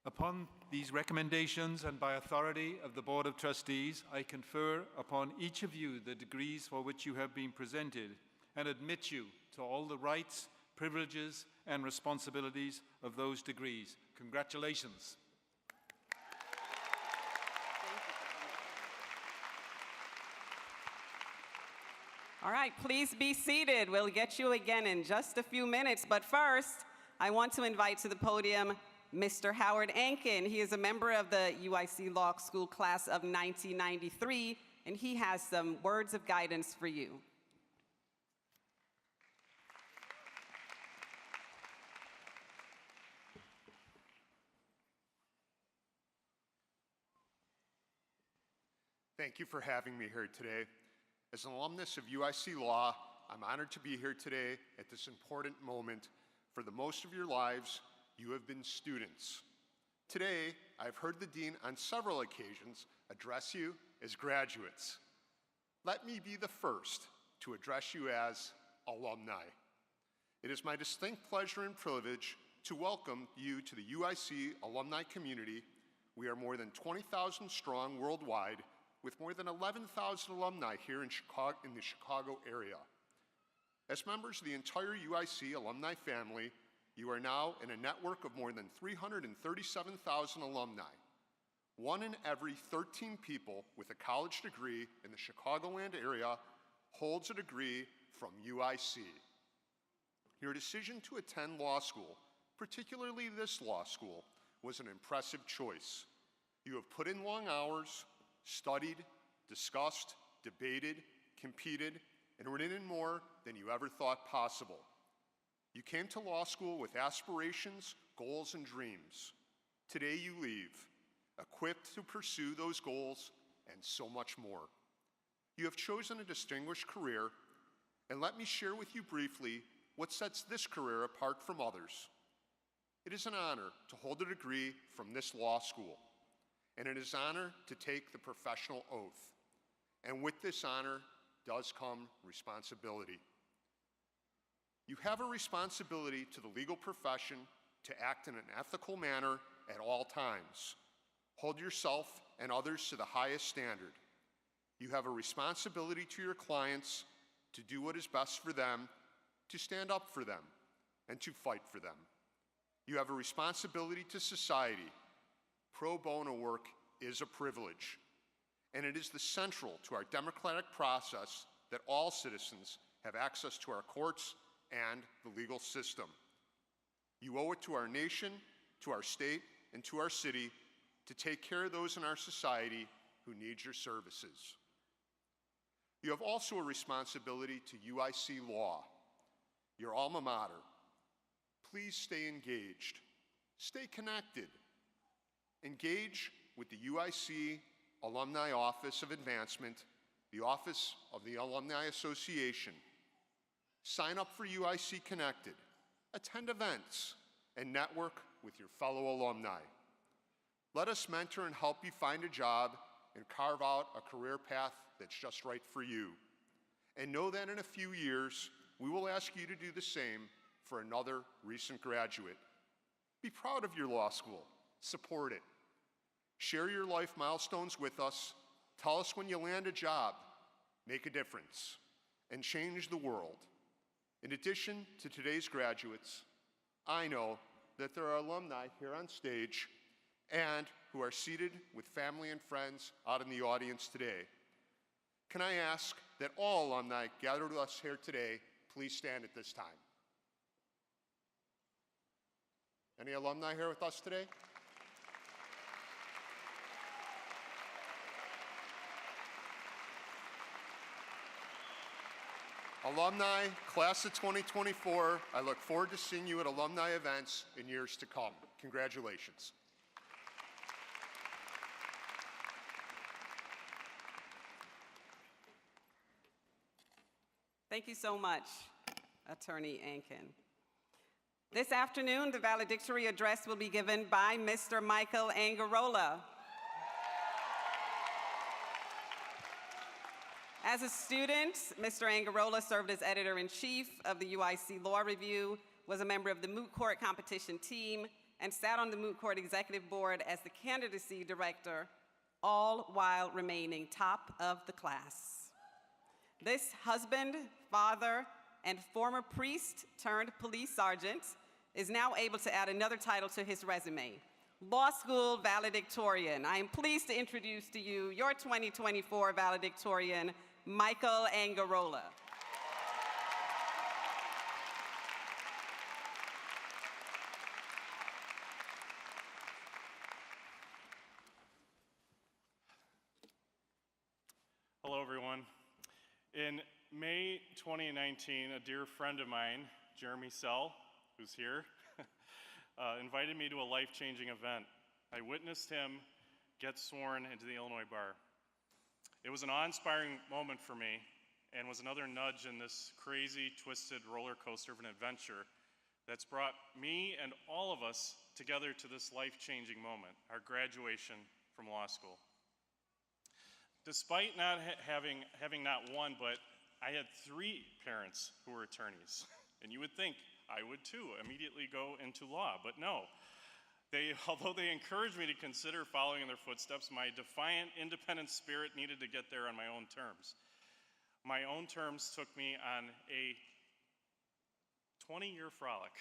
Upon these recommendations and by authority of the Board of Trustees, I confer upon each of you the degrees for which you have been presented, and admit you to all the rights, privileges, and responsibilities of those degrees. Congratulations. All right, please be seated. We'll get you again in just a few minutes. But first, I want to invite to the podium Mr. Howard Ankin. He is a member of the UIC Law School class of 1993, and he has some words of guidance for you. Thank you for having me here today. As an alumnus of UIC Law, I'm honored to be here today at this important moment. For the most of your lives, you have been students. Today, I've heard the Dean on several occasions address you as graduates. Let me be the first to address you as alumni. It is my distinct pleasure and privilege to welcome you to the UIC alumni community. We are more than 20,000 strong worldwide, with more than 11,000 alumni here in the Chicago area. As members of the entire UIC alumni family, you are now in a network of more than 337,000 alumni. 1 in every 13 people with a college degree in the Chicagoland area holds a degree from UIC. Your decision to attend law school, particularly this law school, was an impressive choice. You have put in long hours, studied, discussed, debated, competed, and written more than you ever thought possible. You came to law school with aspirations, goals, and dreams. Today you leave, equipped to pursue those goals and so much more. You have chosen a distinguished career, and let me share with you briefly what sets this career apart from others. It is an honor to hold a degree from this law school, and it is an honor to take the professional oath. And with this honor does come responsibility. You have a responsibility to the legal profession to act in an ethical manner at all times. Hold yourself and others to the highest standard. You have a responsibility to your clients to do what is best for them, to stand up for them, and to fight for them. You have a responsibility to society. Pro bono work is a privilege, and it is the central to our democratic process that all citizens have access to our courts and the legal system. You owe it to our nation, to our state, and to our city to take care of those in our society who need your services. You have also a responsibility to UIC Law, your alma mater. Please stay engaged, stay connected. Engage with the UIC Alumni Office of Advancement, the Office of the Alumni Association. Sign up for UIC Connected, attend events, and network with your fellow alumni. Let us mentor and help you find a job and carve out a career path that's just right for you. And know that in a few years, we will ask you to do the same for another recent graduate. Be proud of your law school, support it. Share your life milestones with us. Tell us when you land a job, make a difference, and change the world. In addition to today's graduates, I know that there are alumni here on stage and who are seated with family and friends out in the audience today. Can I ask that all alumni gathered with us here today please stand at this time? Any alumni here with us today? Alumni, class of 2024, I look forward to seeing you at alumni events in years to come. Congratulations. Thank you so much, Attorney Ankin. This afternoon, the valedictory address will be given by Mr. Michael Angarola. As a student, Mr. Angarola served as editor-in-chief of the UIC Law Review, was a member of the moot court competition team, and sat on the moot court executive board as the candidacy director, all while remaining top of the class. This husband, father, and former priest turned police sergeant, is now able to add another title to his resume, Law School Valedictorian. I am pleased to introduce to you your 2024 valedictorian, Michael Angarola. Hello, everyone. In May 2019, a dear friend of mine, Jeremy Sell, who's here, invited me to a life-changing event. I witnessed him get sworn into the Illinois bar. It was an awe-inspiring moment for me and was another nudge in this crazy, twisted roller coaster of an adventure that's brought me and all of us together to this life-changing moment, our graduation from law school. Despite not having not one, but I had 3 parents who were attorneys, and you would think I would too immediately go into law, but no. Although they encouraged me to consider following in their footsteps, my defiant, independent spirit needed to get there on my own terms. My own terms took me on a 20-year frolic,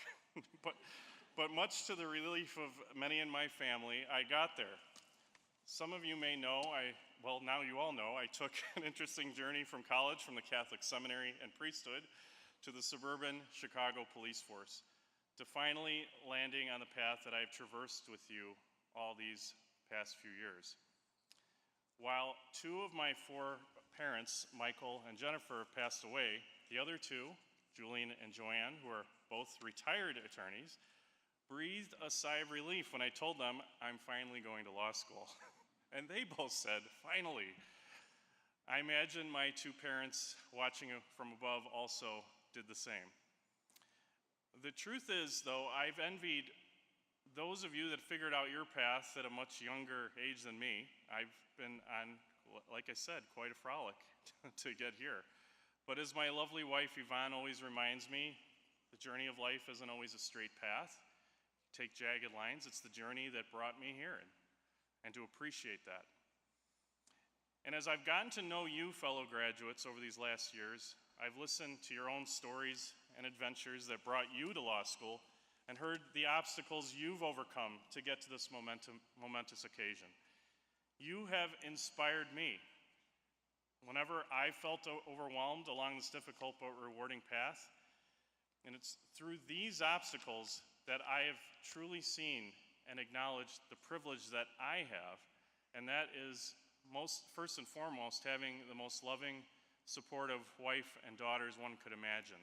but much to the relief of many in my family, I got there. Some of you may know, well, now you all know, I took an interesting journey from college, from the Catholic seminary and priesthood, to the suburban Chicago police force, to finally landing on the path that I've traversed with you all these past few years. While 2 of my 4 parents, Michael and Jennifer, passed away, the other 2, Julian and Joanne, who are both retired attorneys, breathed a sigh of relief when I told them I'm finally going to law school. And they both said, finally. I imagine my 2 parents watching from above also did the same. The truth is, though, I've envied those of you that figured out your path at a much younger age than me. I've been on, like I said, quite a frolic to get here. But as my lovely wife Yvonne always reminds me, the journey of life isn't always a straight path. Take jagged lines, it's the journey that brought me here. And to appreciate that. And as I've gotten to know you, fellow graduates, over these last years, I've listened to your own stories and adventures that brought you to law school and heard the obstacles you've overcome to get to this momentous occasion. You have inspired me. Whenever I felt overwhelmed along this difficult but rewarding path, and it's through these obstacles that I have truly seen and acknowledge the privilege that I have, and that is first and foremost having the most loving, supportive wife and daughters one could imagine.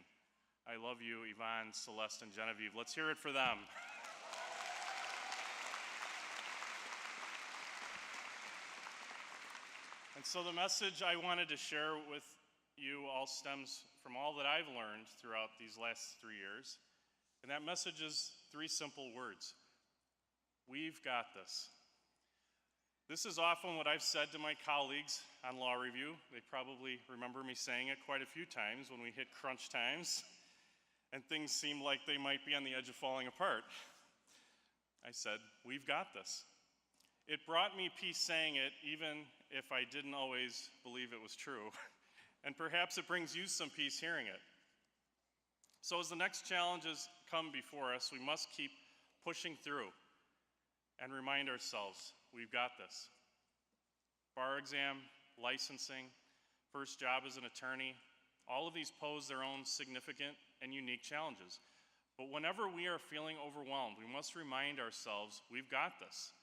I love you, Yvonne, Celeste, and Genevieve. Let's hear it for them. And so the message I wanted to share with you all stems from all that I've learned throughout these last 3 years, and that message is 3 simple words. We've got this. This is often what I've said to my colleagues on Law Review. They probably remember me saying it quite a few times when we hit crunch times and things seem like they might be on the edge of falling apart. I said, we've got this. It brought me peace saying it, even if I didn't always believe it was true. And perhaps it brings you some peace hearing it. So as the next challenges come before us, we must keep pushing through and remind ourselves, we've got this. Bar exam, licensing, first job as an attorney, all of these pose their own significant and unique challenges. But whenever we are feeling overwhelmed, we must remind ourselves, we've got this.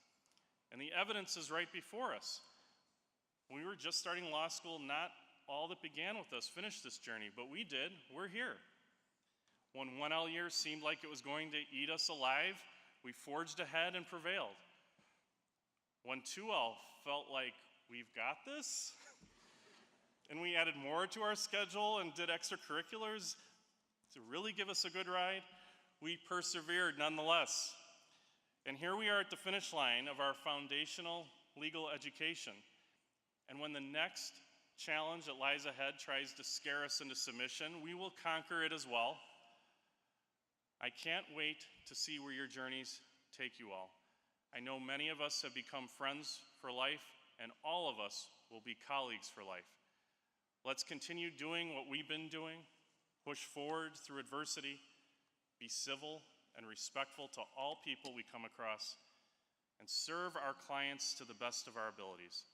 And the evidence is right before us. We were just starting law school, not all that began with us finished this journey, but we did, we're here. When 1L year seemed like it was going to eat us alive, we forged ahead and prevailed. When 2L felt like, we've got this, and we added more to our schedule and did extracurriculars to really give us a good ride, we persevered nonetheless. And here we are at the finish line of our foundational legal education. And when the next challenge that lies ahead tries to scare us into submission, we will conquer it as well. I can't wait to see where your journeys take you all. I know many of us have become friends for life, and all of us will be colleagues for life. Let's continue doing what we've been doing, push forward through adversity, be civil and respectful to all people we come across, and serve our clients to the best of our abilities.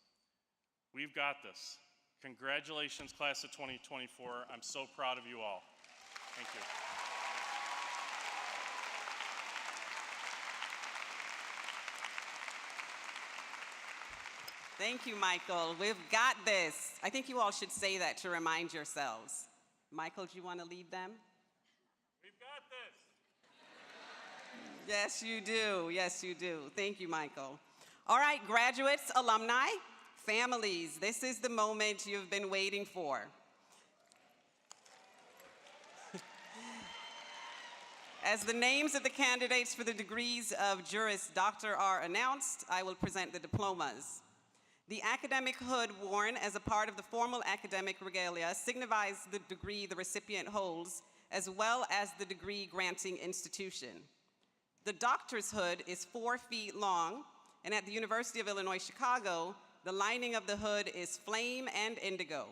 We've got this. Congratulations, class of 2024. I'm so proud of you all. Thank you. Thank you, Michael. We've got this. I think you all should say that to remind yourselves. Michael, do you want to lead them? We've got this. Yes, you do. Yes, you do. Thank you, Michael. All right, graduates, alumni, families, this is the moment you've been waiting for. As the names of the candidates for the degrees of Juris Doctor are announced, I will present the diplomas. The academic hood worn as a part of the formal academic regalia signifies the degree the recipient holds, as well as the degree granting institution. The doctor's hood is 4 feet long, and at the University of Illinois, Chicago, the lining of the hood is flame and indigo.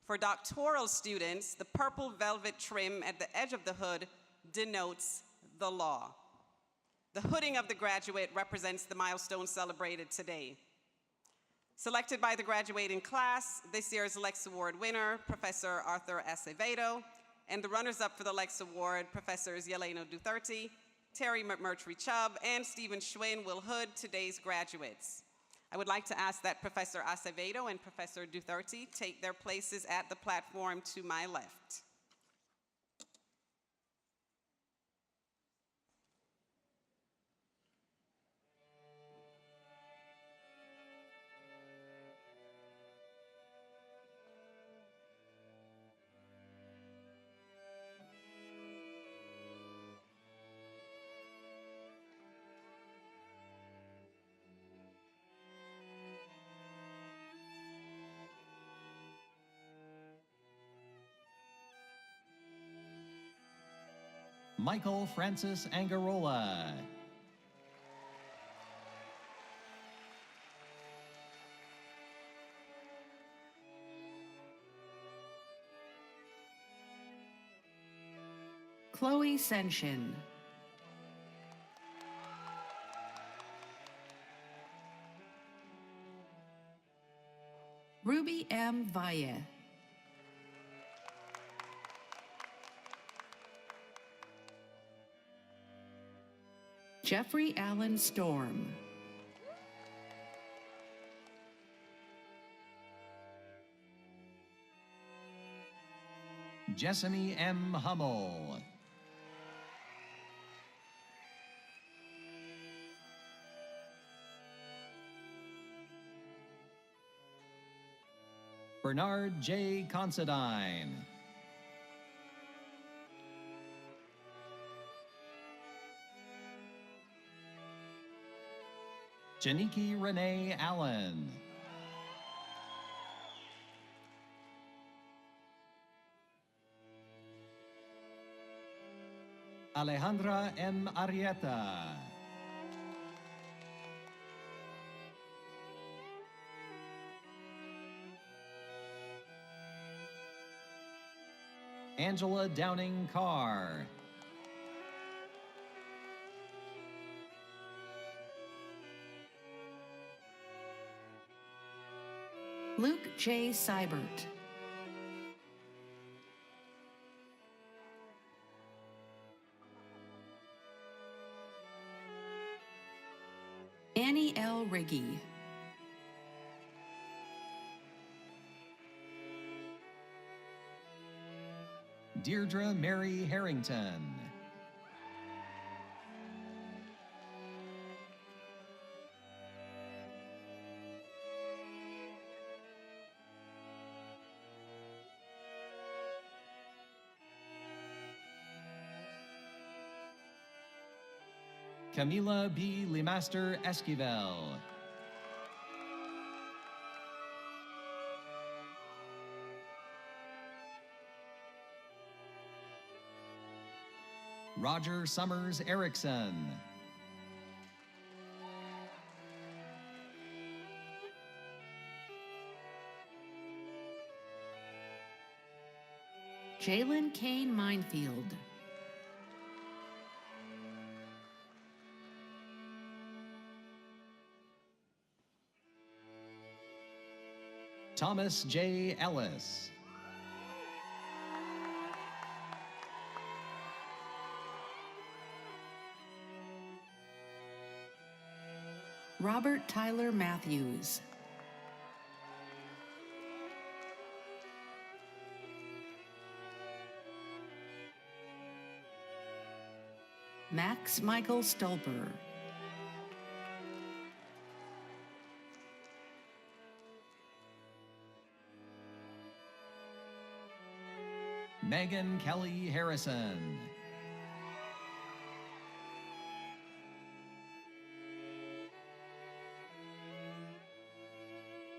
For doctoral students, the purple velvet trim at the edge of the hood denotes the law. The hooding of the graduate represents the milestone celebrated today. Selected by the graduating class, this year's Lex Award winner, Professor Arthur Acevedo, and the runners-up for the Lex Award, Professors Yelena Duterte, Terry McMurtry Chubb, and Stephen Schwinn will hood today's graduates. I would like to ask that Professor Acevedo and Professor Duterte take their places at the platform to my left. Michael Francis Angarola. Chloe Senshin. Ruby M. Valle. Jeffrey Allen Storm. Jessamy M. Hummel. Bernard J. Considine. Janiki Renee Allen. Alejandra M. Arrieta. Angela Downing Carr. Luke J. Seibert. Annie L. Riggy. Deirdre Mary Harrington. Camila B. Lemaster Esquivel. Roger Summers Erickson. Jalen Kane Minefield. Thomas J. Ellis. Robert Tyler Matthews. Max Michael Stolper. Megan Kelly Harrison.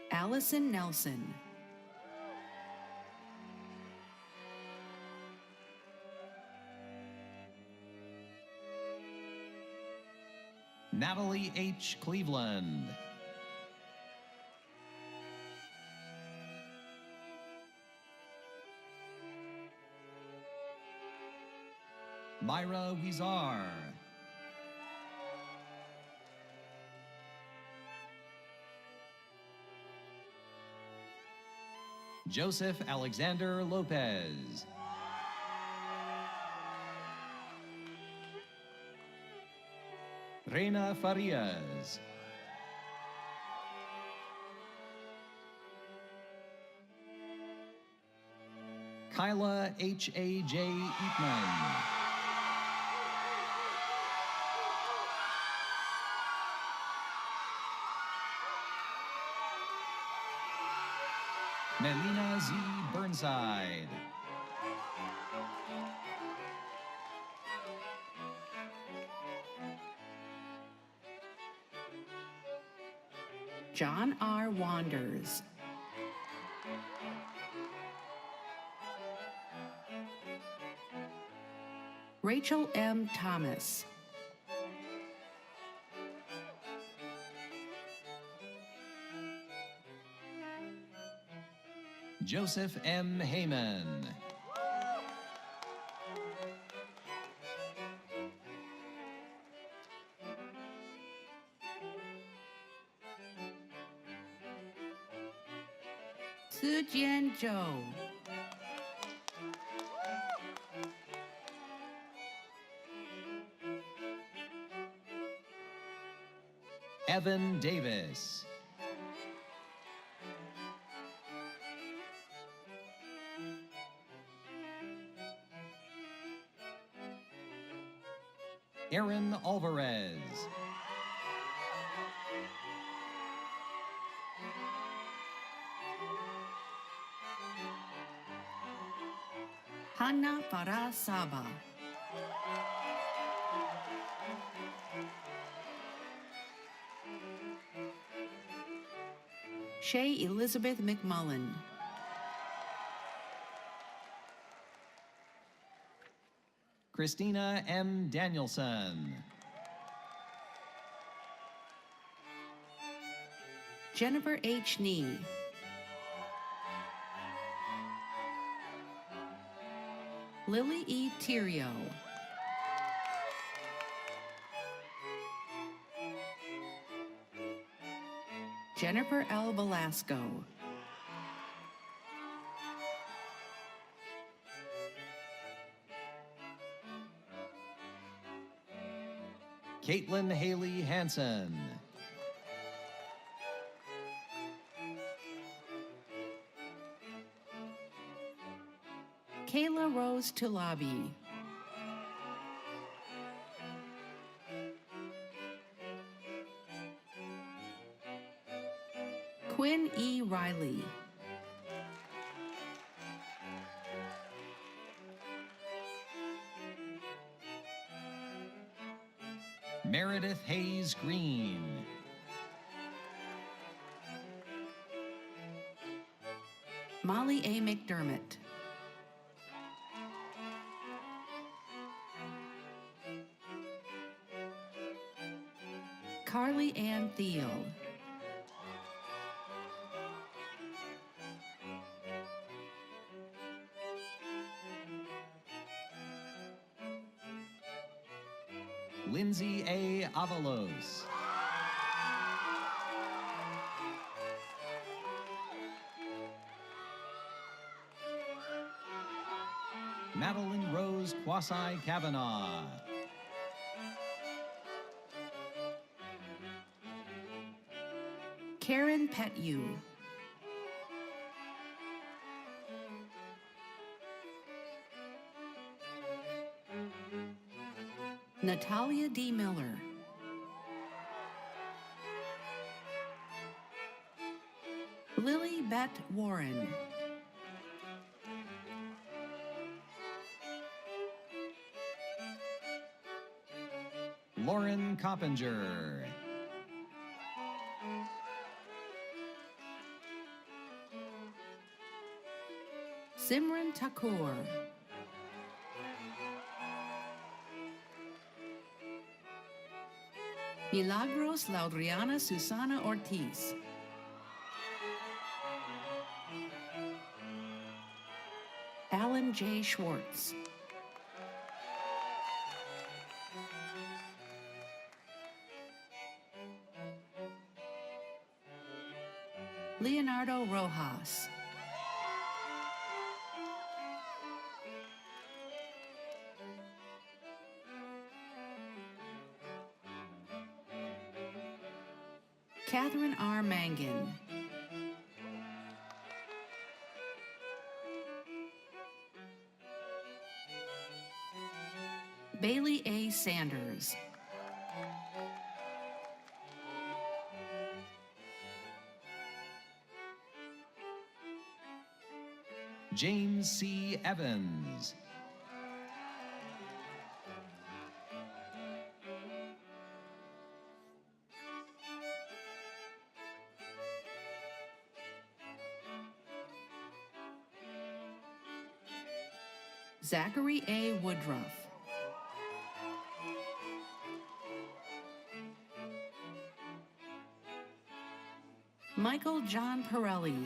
Allison Nelson. Natalie H. Cleveland. Myra Wizar. Joseph Alexander Lopez. Reina Farias. Kyla H.A.J. Eatman. Melina Z. Burnside. John R. Wanders. Rachel M. Thomas. Joseph M. Heyman. Sujian Zhou. Evan Davis. Aaron Alvarez. Hannah Farah Saba. Shay Elizabeth McMullen. Christina M. Danielson. Jennifer H. Nee. Lily E. Tirio. Jennifer L. Velasco. Caitlin Haley Hansen. Kayla Rose Tulabi. Quinn E. Riley. Meredith Hayes Green. Molly A. McDermott. Carly Ann Thiel. Lindsay A. Avalos. Madeline Rose Kwasi Kavanaugh. Karen Petyu. Natalia D. Miller. Lily Beth Warren. Lauren Coppinger. Simran Thakur. Milagros Laudriana Susana Ortiz. Alan J. Schwartz. Leonardo Rojas. Catherine R. Mangan. Bailey A. Sanders. James C. Evans. Zachary A. Woodruff. Michael John Pirelli.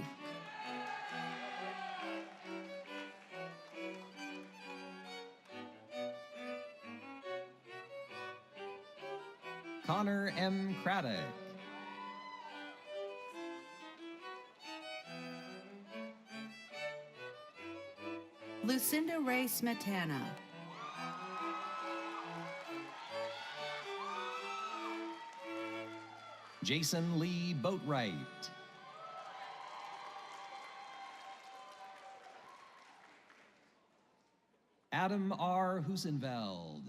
Connor M. Craddock. Lucinda Ray Smetana. Jason Lee Boatwright. Adam R. Husenveld.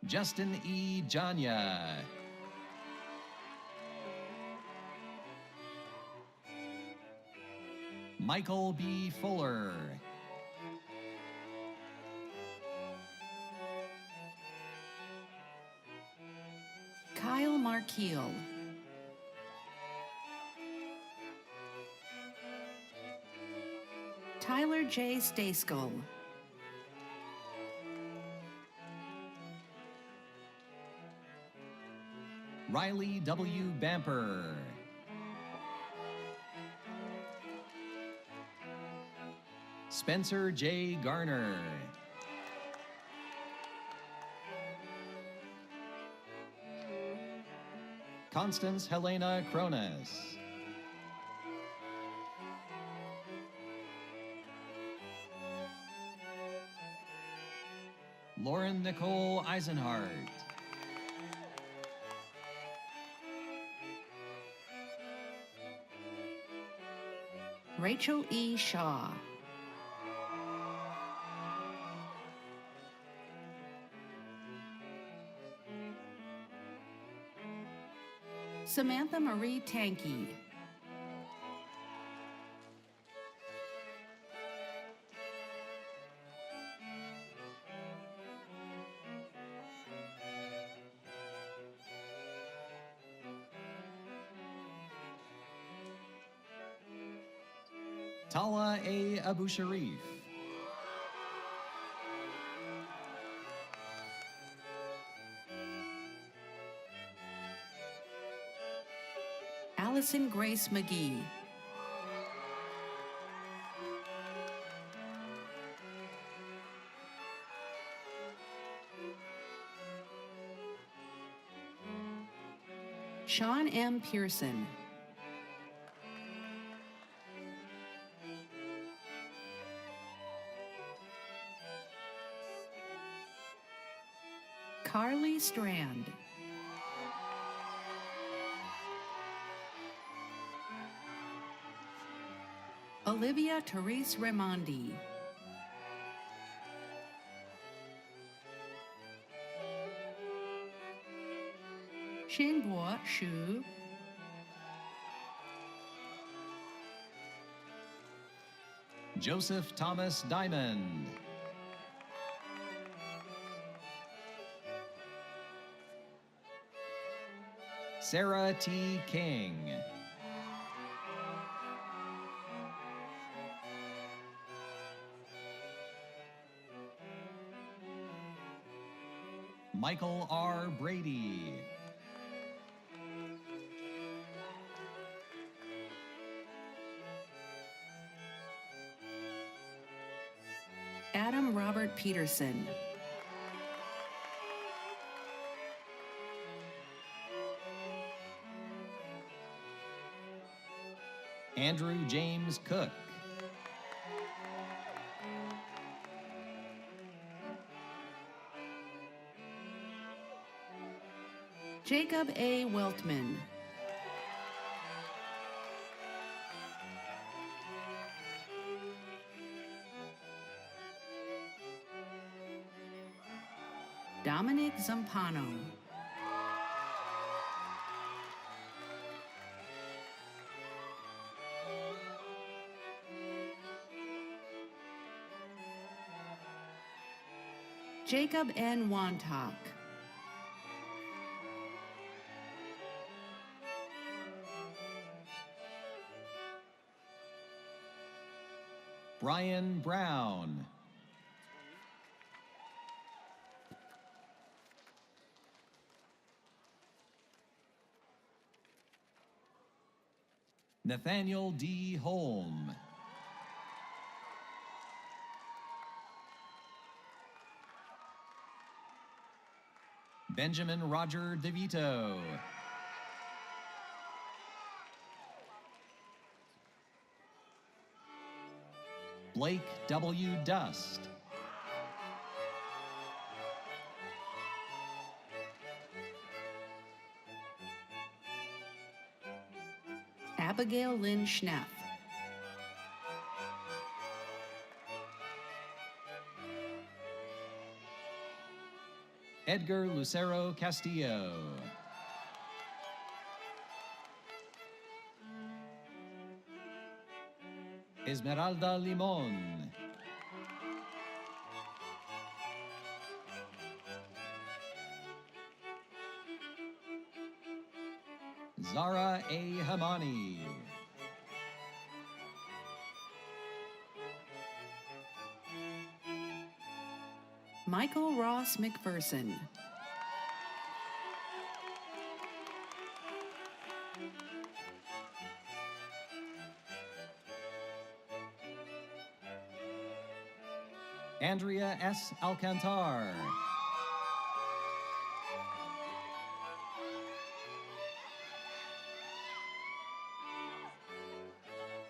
Justin E. Janya. Michael B. Fuller. Kyle Markeel. Tyler J. Stayskull. Riley W. Bamper. Spencer J. Garner. Constance Helena Cronus. Lauren Nicole Eisenhart. Rachel E. Shaw. Samantha Marie Tankey. Tala A. Abu Sharif. Allison Grace McGee. Sean M. Pearson. Carly Strand. Olivia Therese Raimondi. Xinguo Xu. Joseph Thomas Diamond. Sarah T. King. Michael R. Brady. Adam Robert Peterson. Andrew James Cook. Jacob A. Weltman. Dominic Zampano. Jacob N. Wantock. Brian Brown. Nathaniel D. Holm. Benjamin Roger DeVito. Blake W. Dust. Abigail Lynn Schneff. Edgar Lucero Castillo. Esmeralda Limon. Zara A. Hamani. Michael Ross McPherson. Andrea S. Alcantar.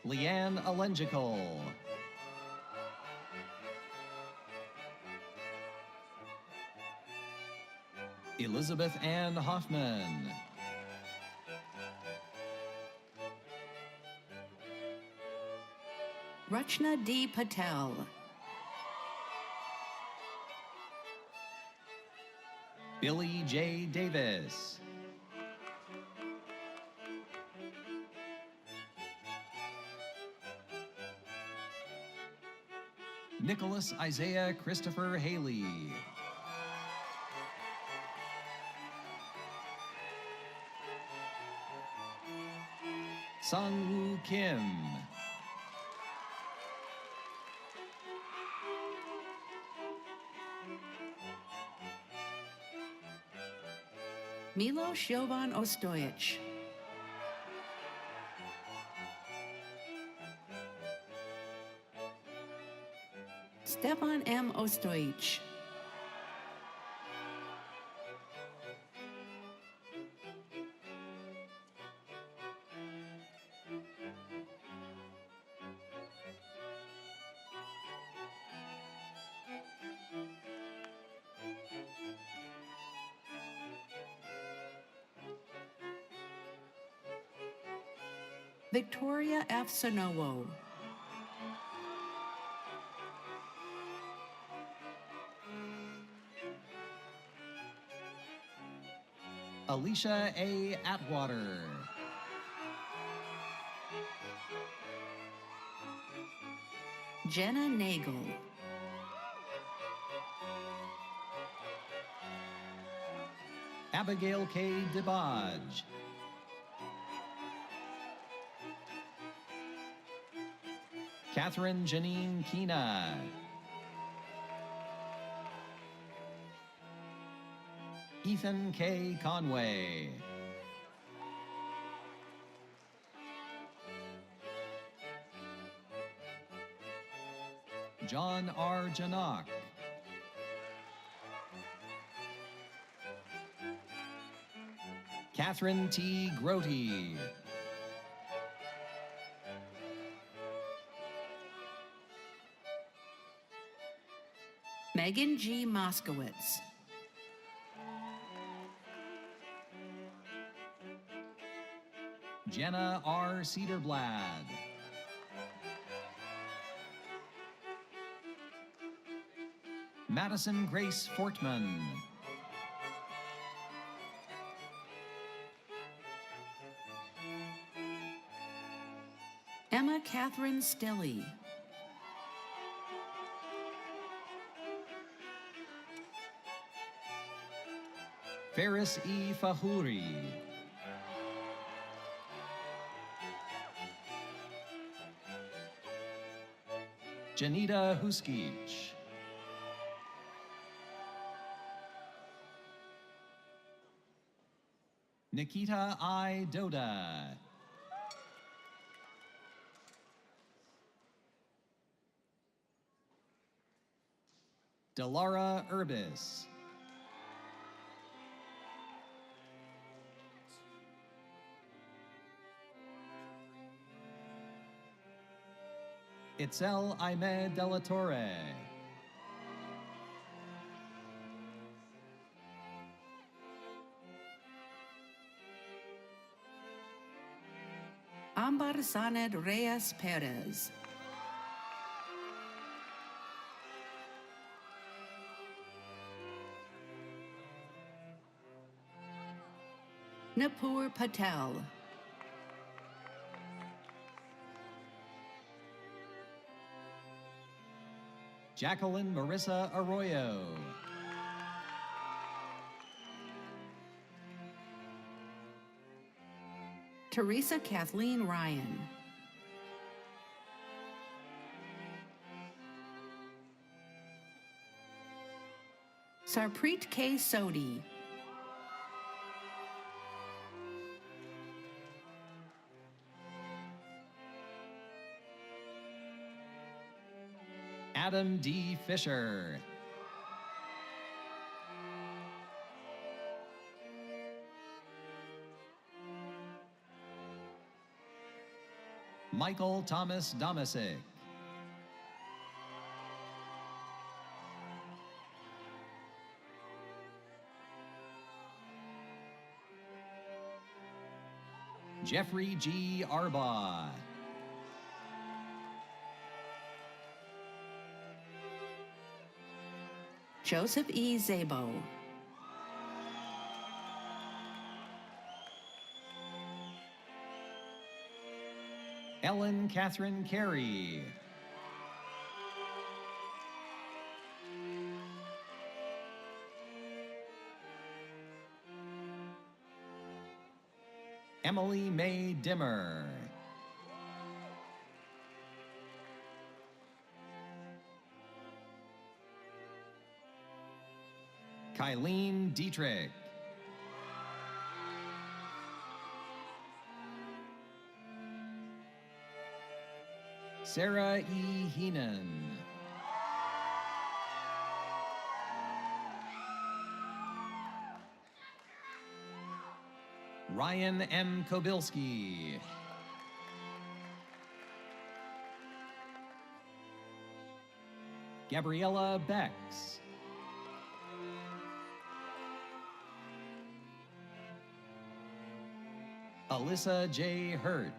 Leanne Alengical. Elizabeth Ann Hoffman. Rachna D. Patel. Billy J. Davis. Nicholas Isaiah Christopher Haley. Sung Woo Kim. Milo Jovan Ostojic. Stefan M. Ostojic. Victoria F. Sonowo. Alicia A. Atwater. Jenna Nagel. Abigail K. DeBodge. Catherine Janine Keena. Ethan K. Conway. John R. Janak. Catherine T. Grote. Megan G. Moskowitz. Jenna R. Cedarblad. Madison Grace Fortman. Emma Catherine Stilley. Ferris E. Fahuri. Janita Huskich. Nikita I. Doda. Delara Urbis. Itzel Ahmed de la Torre. Ambar Zaned Reyes Perez. Nupur Patel. Jacqueline Marissa Arroyo. Teresa Kathleen Ryan. Sarpreet K. Sodhi. Adam D. Fisher. Michael Thomas Domisic. Jeffrey G. Arbaugh. Joseph E. Zabo. Ellen Catherine Carey. Emily Mae Dimmer. Kylene Dietrich. Sarah E. Heenan. Ryan M. Kobilski. Gabriella Bex. Alyssa J. Hurt.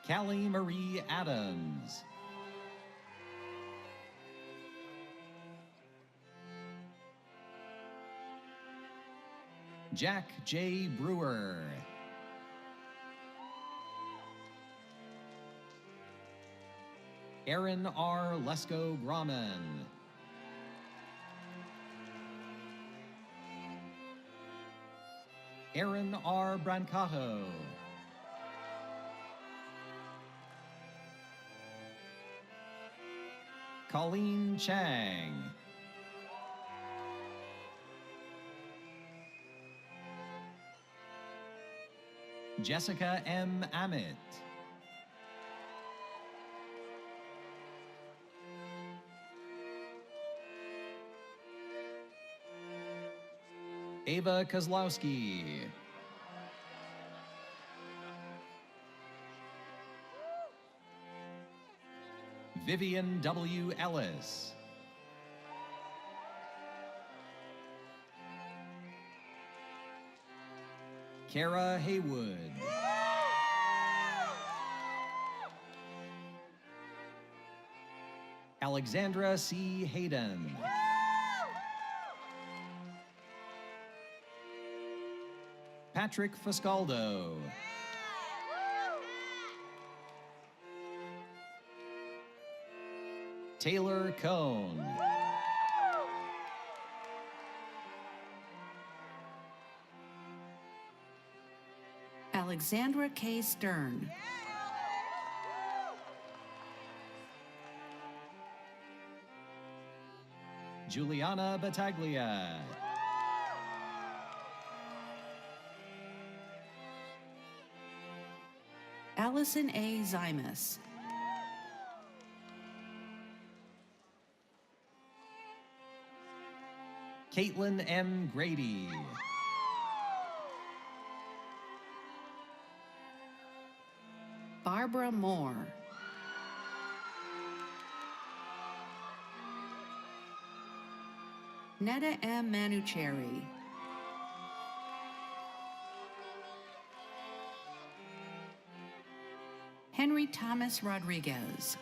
Callie Marie Adams. Jack J. Brewer. Aaron R. Lesko Grauman. Aaron R. Brancato. Colleen Chang. Jessica M. Amit. Ava Kozlowski. Vivian W. Ellis. Kara Haywood. Alexandra C. Hayden. Patrick Foscaldo. Taylor Cohn. Alexandra K. Stern. Juliana Battaglia. Allison A. Zymus. Caitlin M. Grady. Barbara Moore. Netta M. Manucherry. Henry Thomas Rodriguez.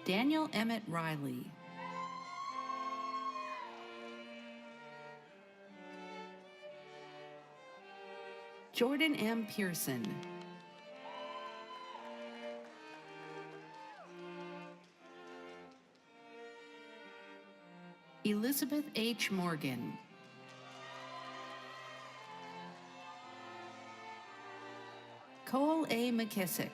Daniel Emmett Riley. Jordan M. Pearson. Elizabeth H. Morgan. Cole A. McKissick.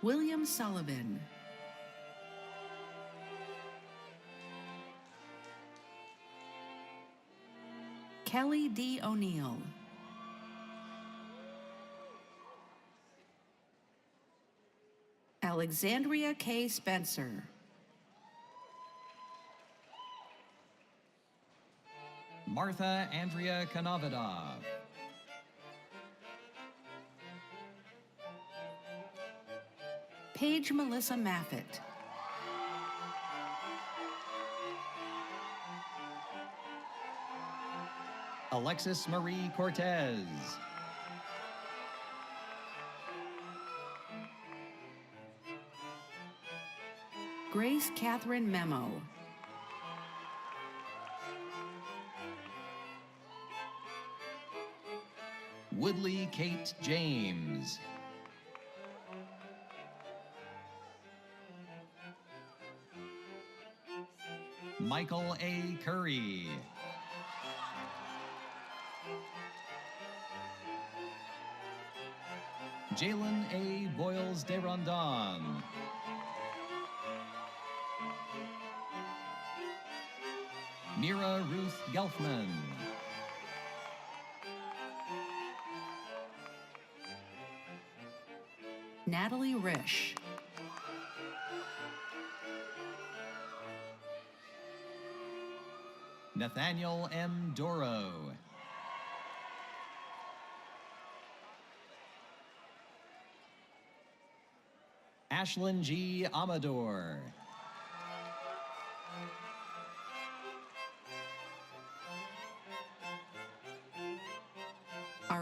William Sullivan. Kelly D. O'Neill. Alexandria K. Spencer. Martha Andrea Konovodov. Paige Melissa Maffett. Alexis Marie Cortez. Grace Catherine Memo. Woodley Kate James. Michael A. Curry. Jalen A. Boyles de Rondon. Mira Ruth Gelfman. Natalie Risch. Nathaniel M. Doro. Ashlyn G. Amador.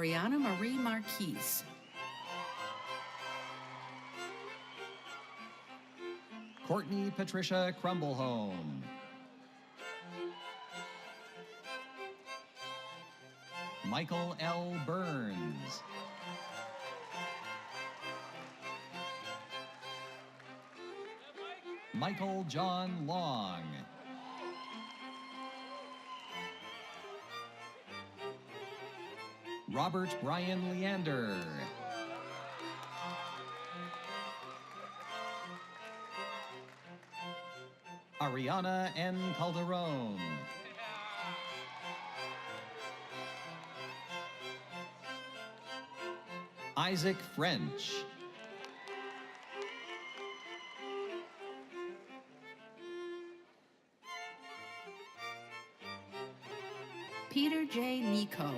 Ariana Marie Marquise. Courtney Patricia Crumblehome. Michael L. Burns. Michael John Long. Robert Brian Leander. Ariana N. Calderon. Isaac French. Peter J. Nico.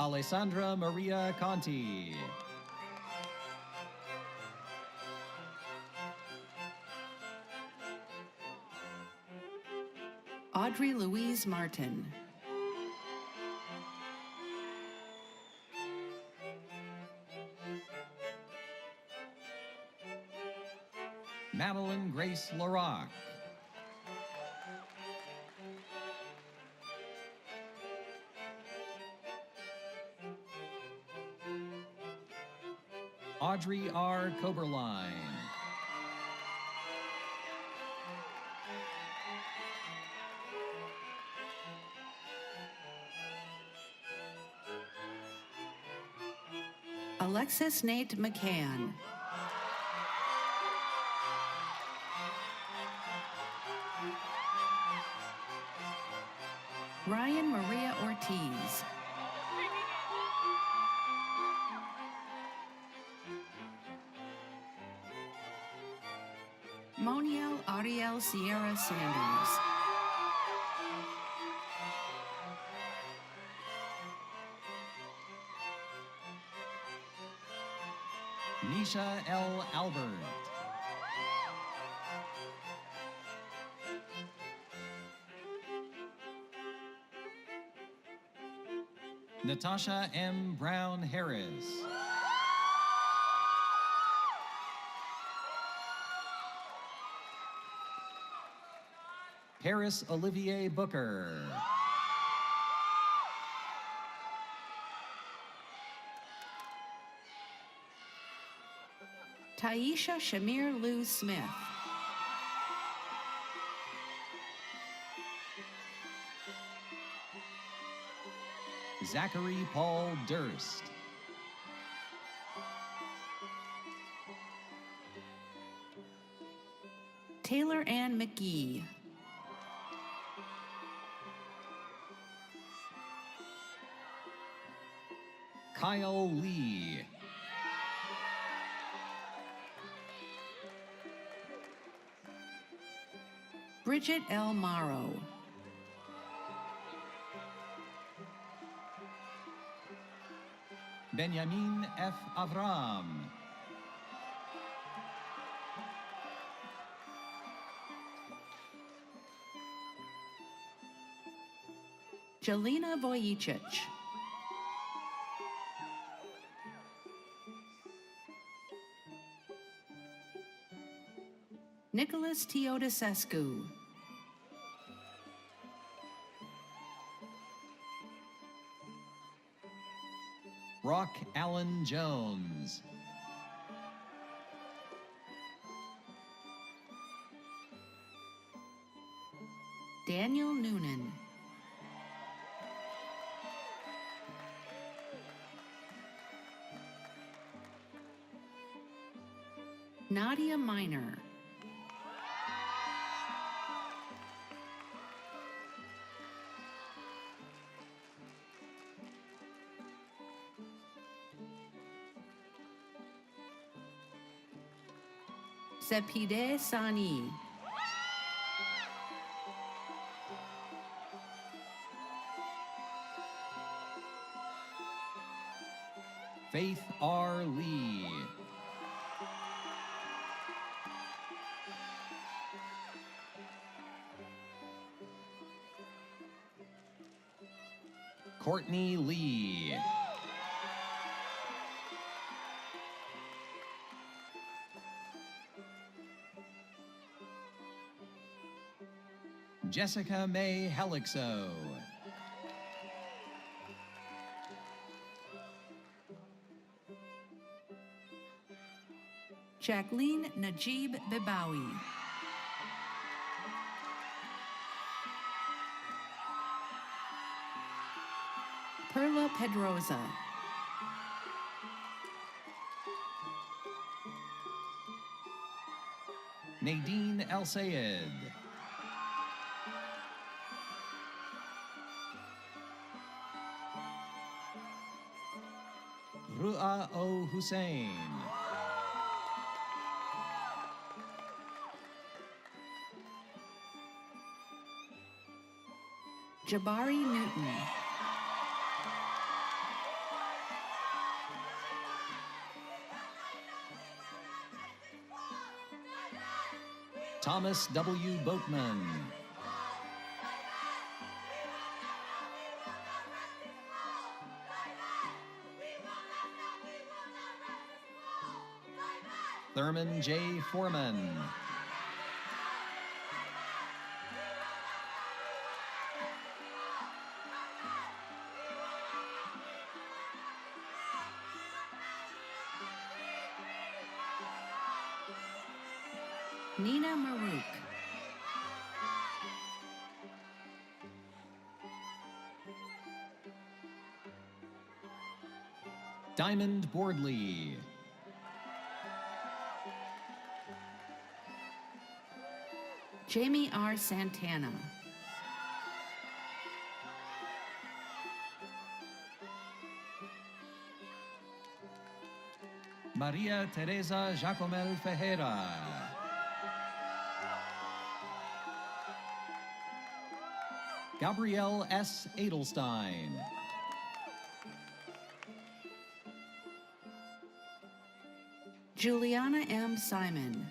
Alessandra Maria Conti. Audrey Louise Martin. Madeline Grace LaRock. Audrey R. Koberline. Alexis Nate McCann. Ryan Maria Ortiz. Moniel Ariel Sierra Sanders. Nisha L. Albert. Natasha M. Brown Harris. Harris Olivier Booker. Taisha Shamir Lou Smith. Zachary Paul Durst. Taylor Ann McGee. Kyle Lee. Bridget L. Morrow. Benjamin F. Avram. Jelena Vojicic. Nicholas Teodosescu. Rock Allen Jones. Daniel Noonan. Nadia Miner. Zepide Sani. Faith R. Lee. Courtney Lee. Jessica May Helixo. Jacqueline Najib Bibawi. Perla Pedroza. Nadine El Sayed. Ru'a O. Hussein. Jabari Newton. Thomas W. Boatman. Thurman J. Foreman. Nina Marouk. Diamond Boardley. Jamie R. Santana. Maria Teresa Jacomel Ferreira. Gabrielle S. Edelstein. Juliana M. Simon.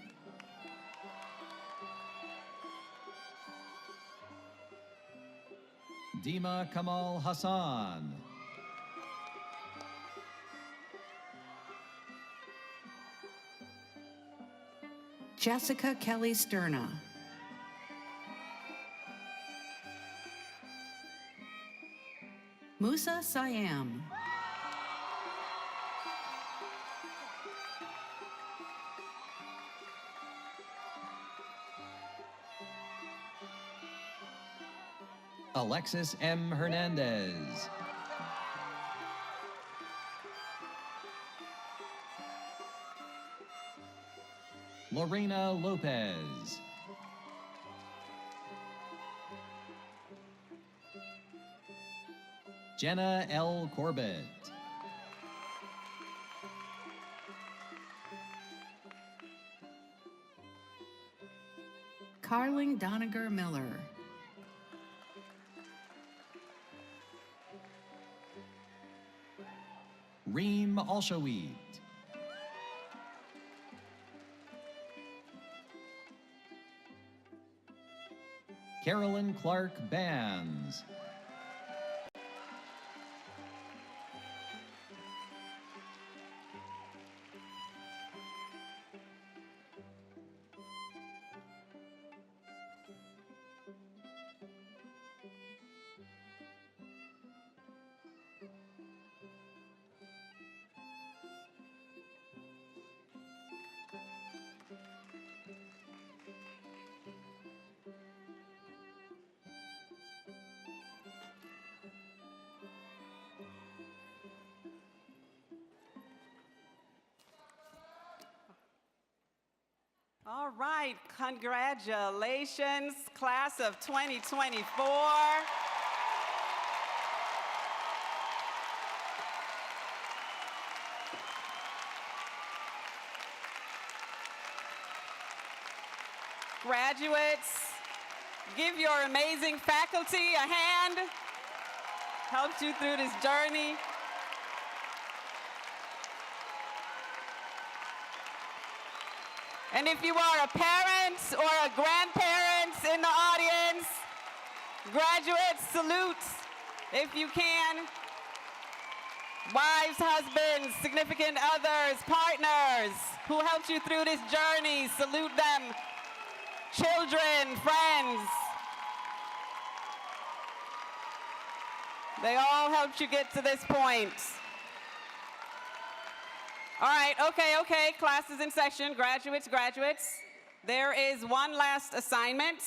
Dima Kamal Hassan. Jessica Kelly Sterna. Musa Siam. Alexis M. Hernandez. Lorena Lopez. Jenna L. Corbett. Carling Doniger Miller. Reem Alshawit. Carolyn Clark Bands. All right, congratulations, class of 2024. Graduates, give your amazing faculty a hand. Helped you through this journey. And if you are a parent or a grandparent in the audience, graduates, salute If you can, wives, husbands, significant others, partners who helped you through this journey, salute them. Children, friends. They all helped you get to this point. All right, okay, class is in session. Graduates. There is one last assignment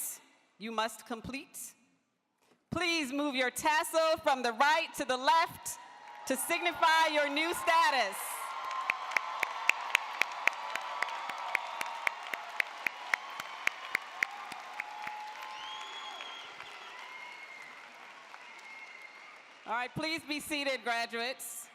you must complete. Please move your tassel from the right to the left to signify your new status. All right, please be seated, graduates.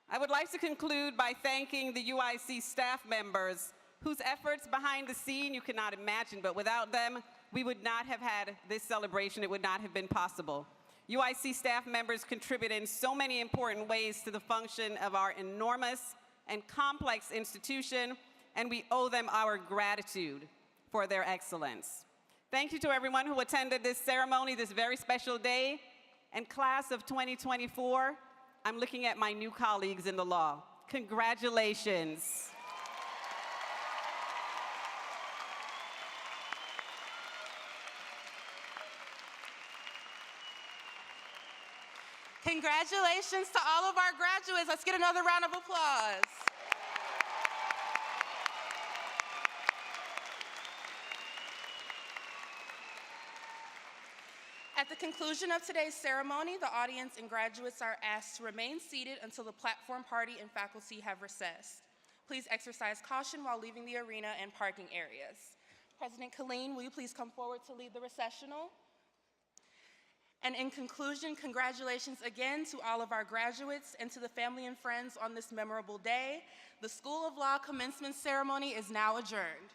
I would like to conclude by thanking the UIC staff members whose efforts behind the scene you cannot imagine, but without them, we would not have had this celebration. It would not have been possible. UIC staff members contribute in so many important ways to the function of our enormous and complex institution, and we owe them our gratitude for their excellence. Thank you to everyone who attended this ceremony, this very special day. And class of 2024, I'm looking at my new colleagues in the law. Congratulations. Congratulations to all of our graduates. Let's get another round of applause. At the conclusion of today's ceremony, the audience and graduates are asked to remain seated until the platform party and faculty have recessed. Please exercise caution while leaving the arena and parking areas. President Colleen, will you please come forward to lead the recessional? And in conclusion, congratulations again to all of our graduates and to the family and friends on this memorable day. The School of Law commencement ceremony is now adjourned.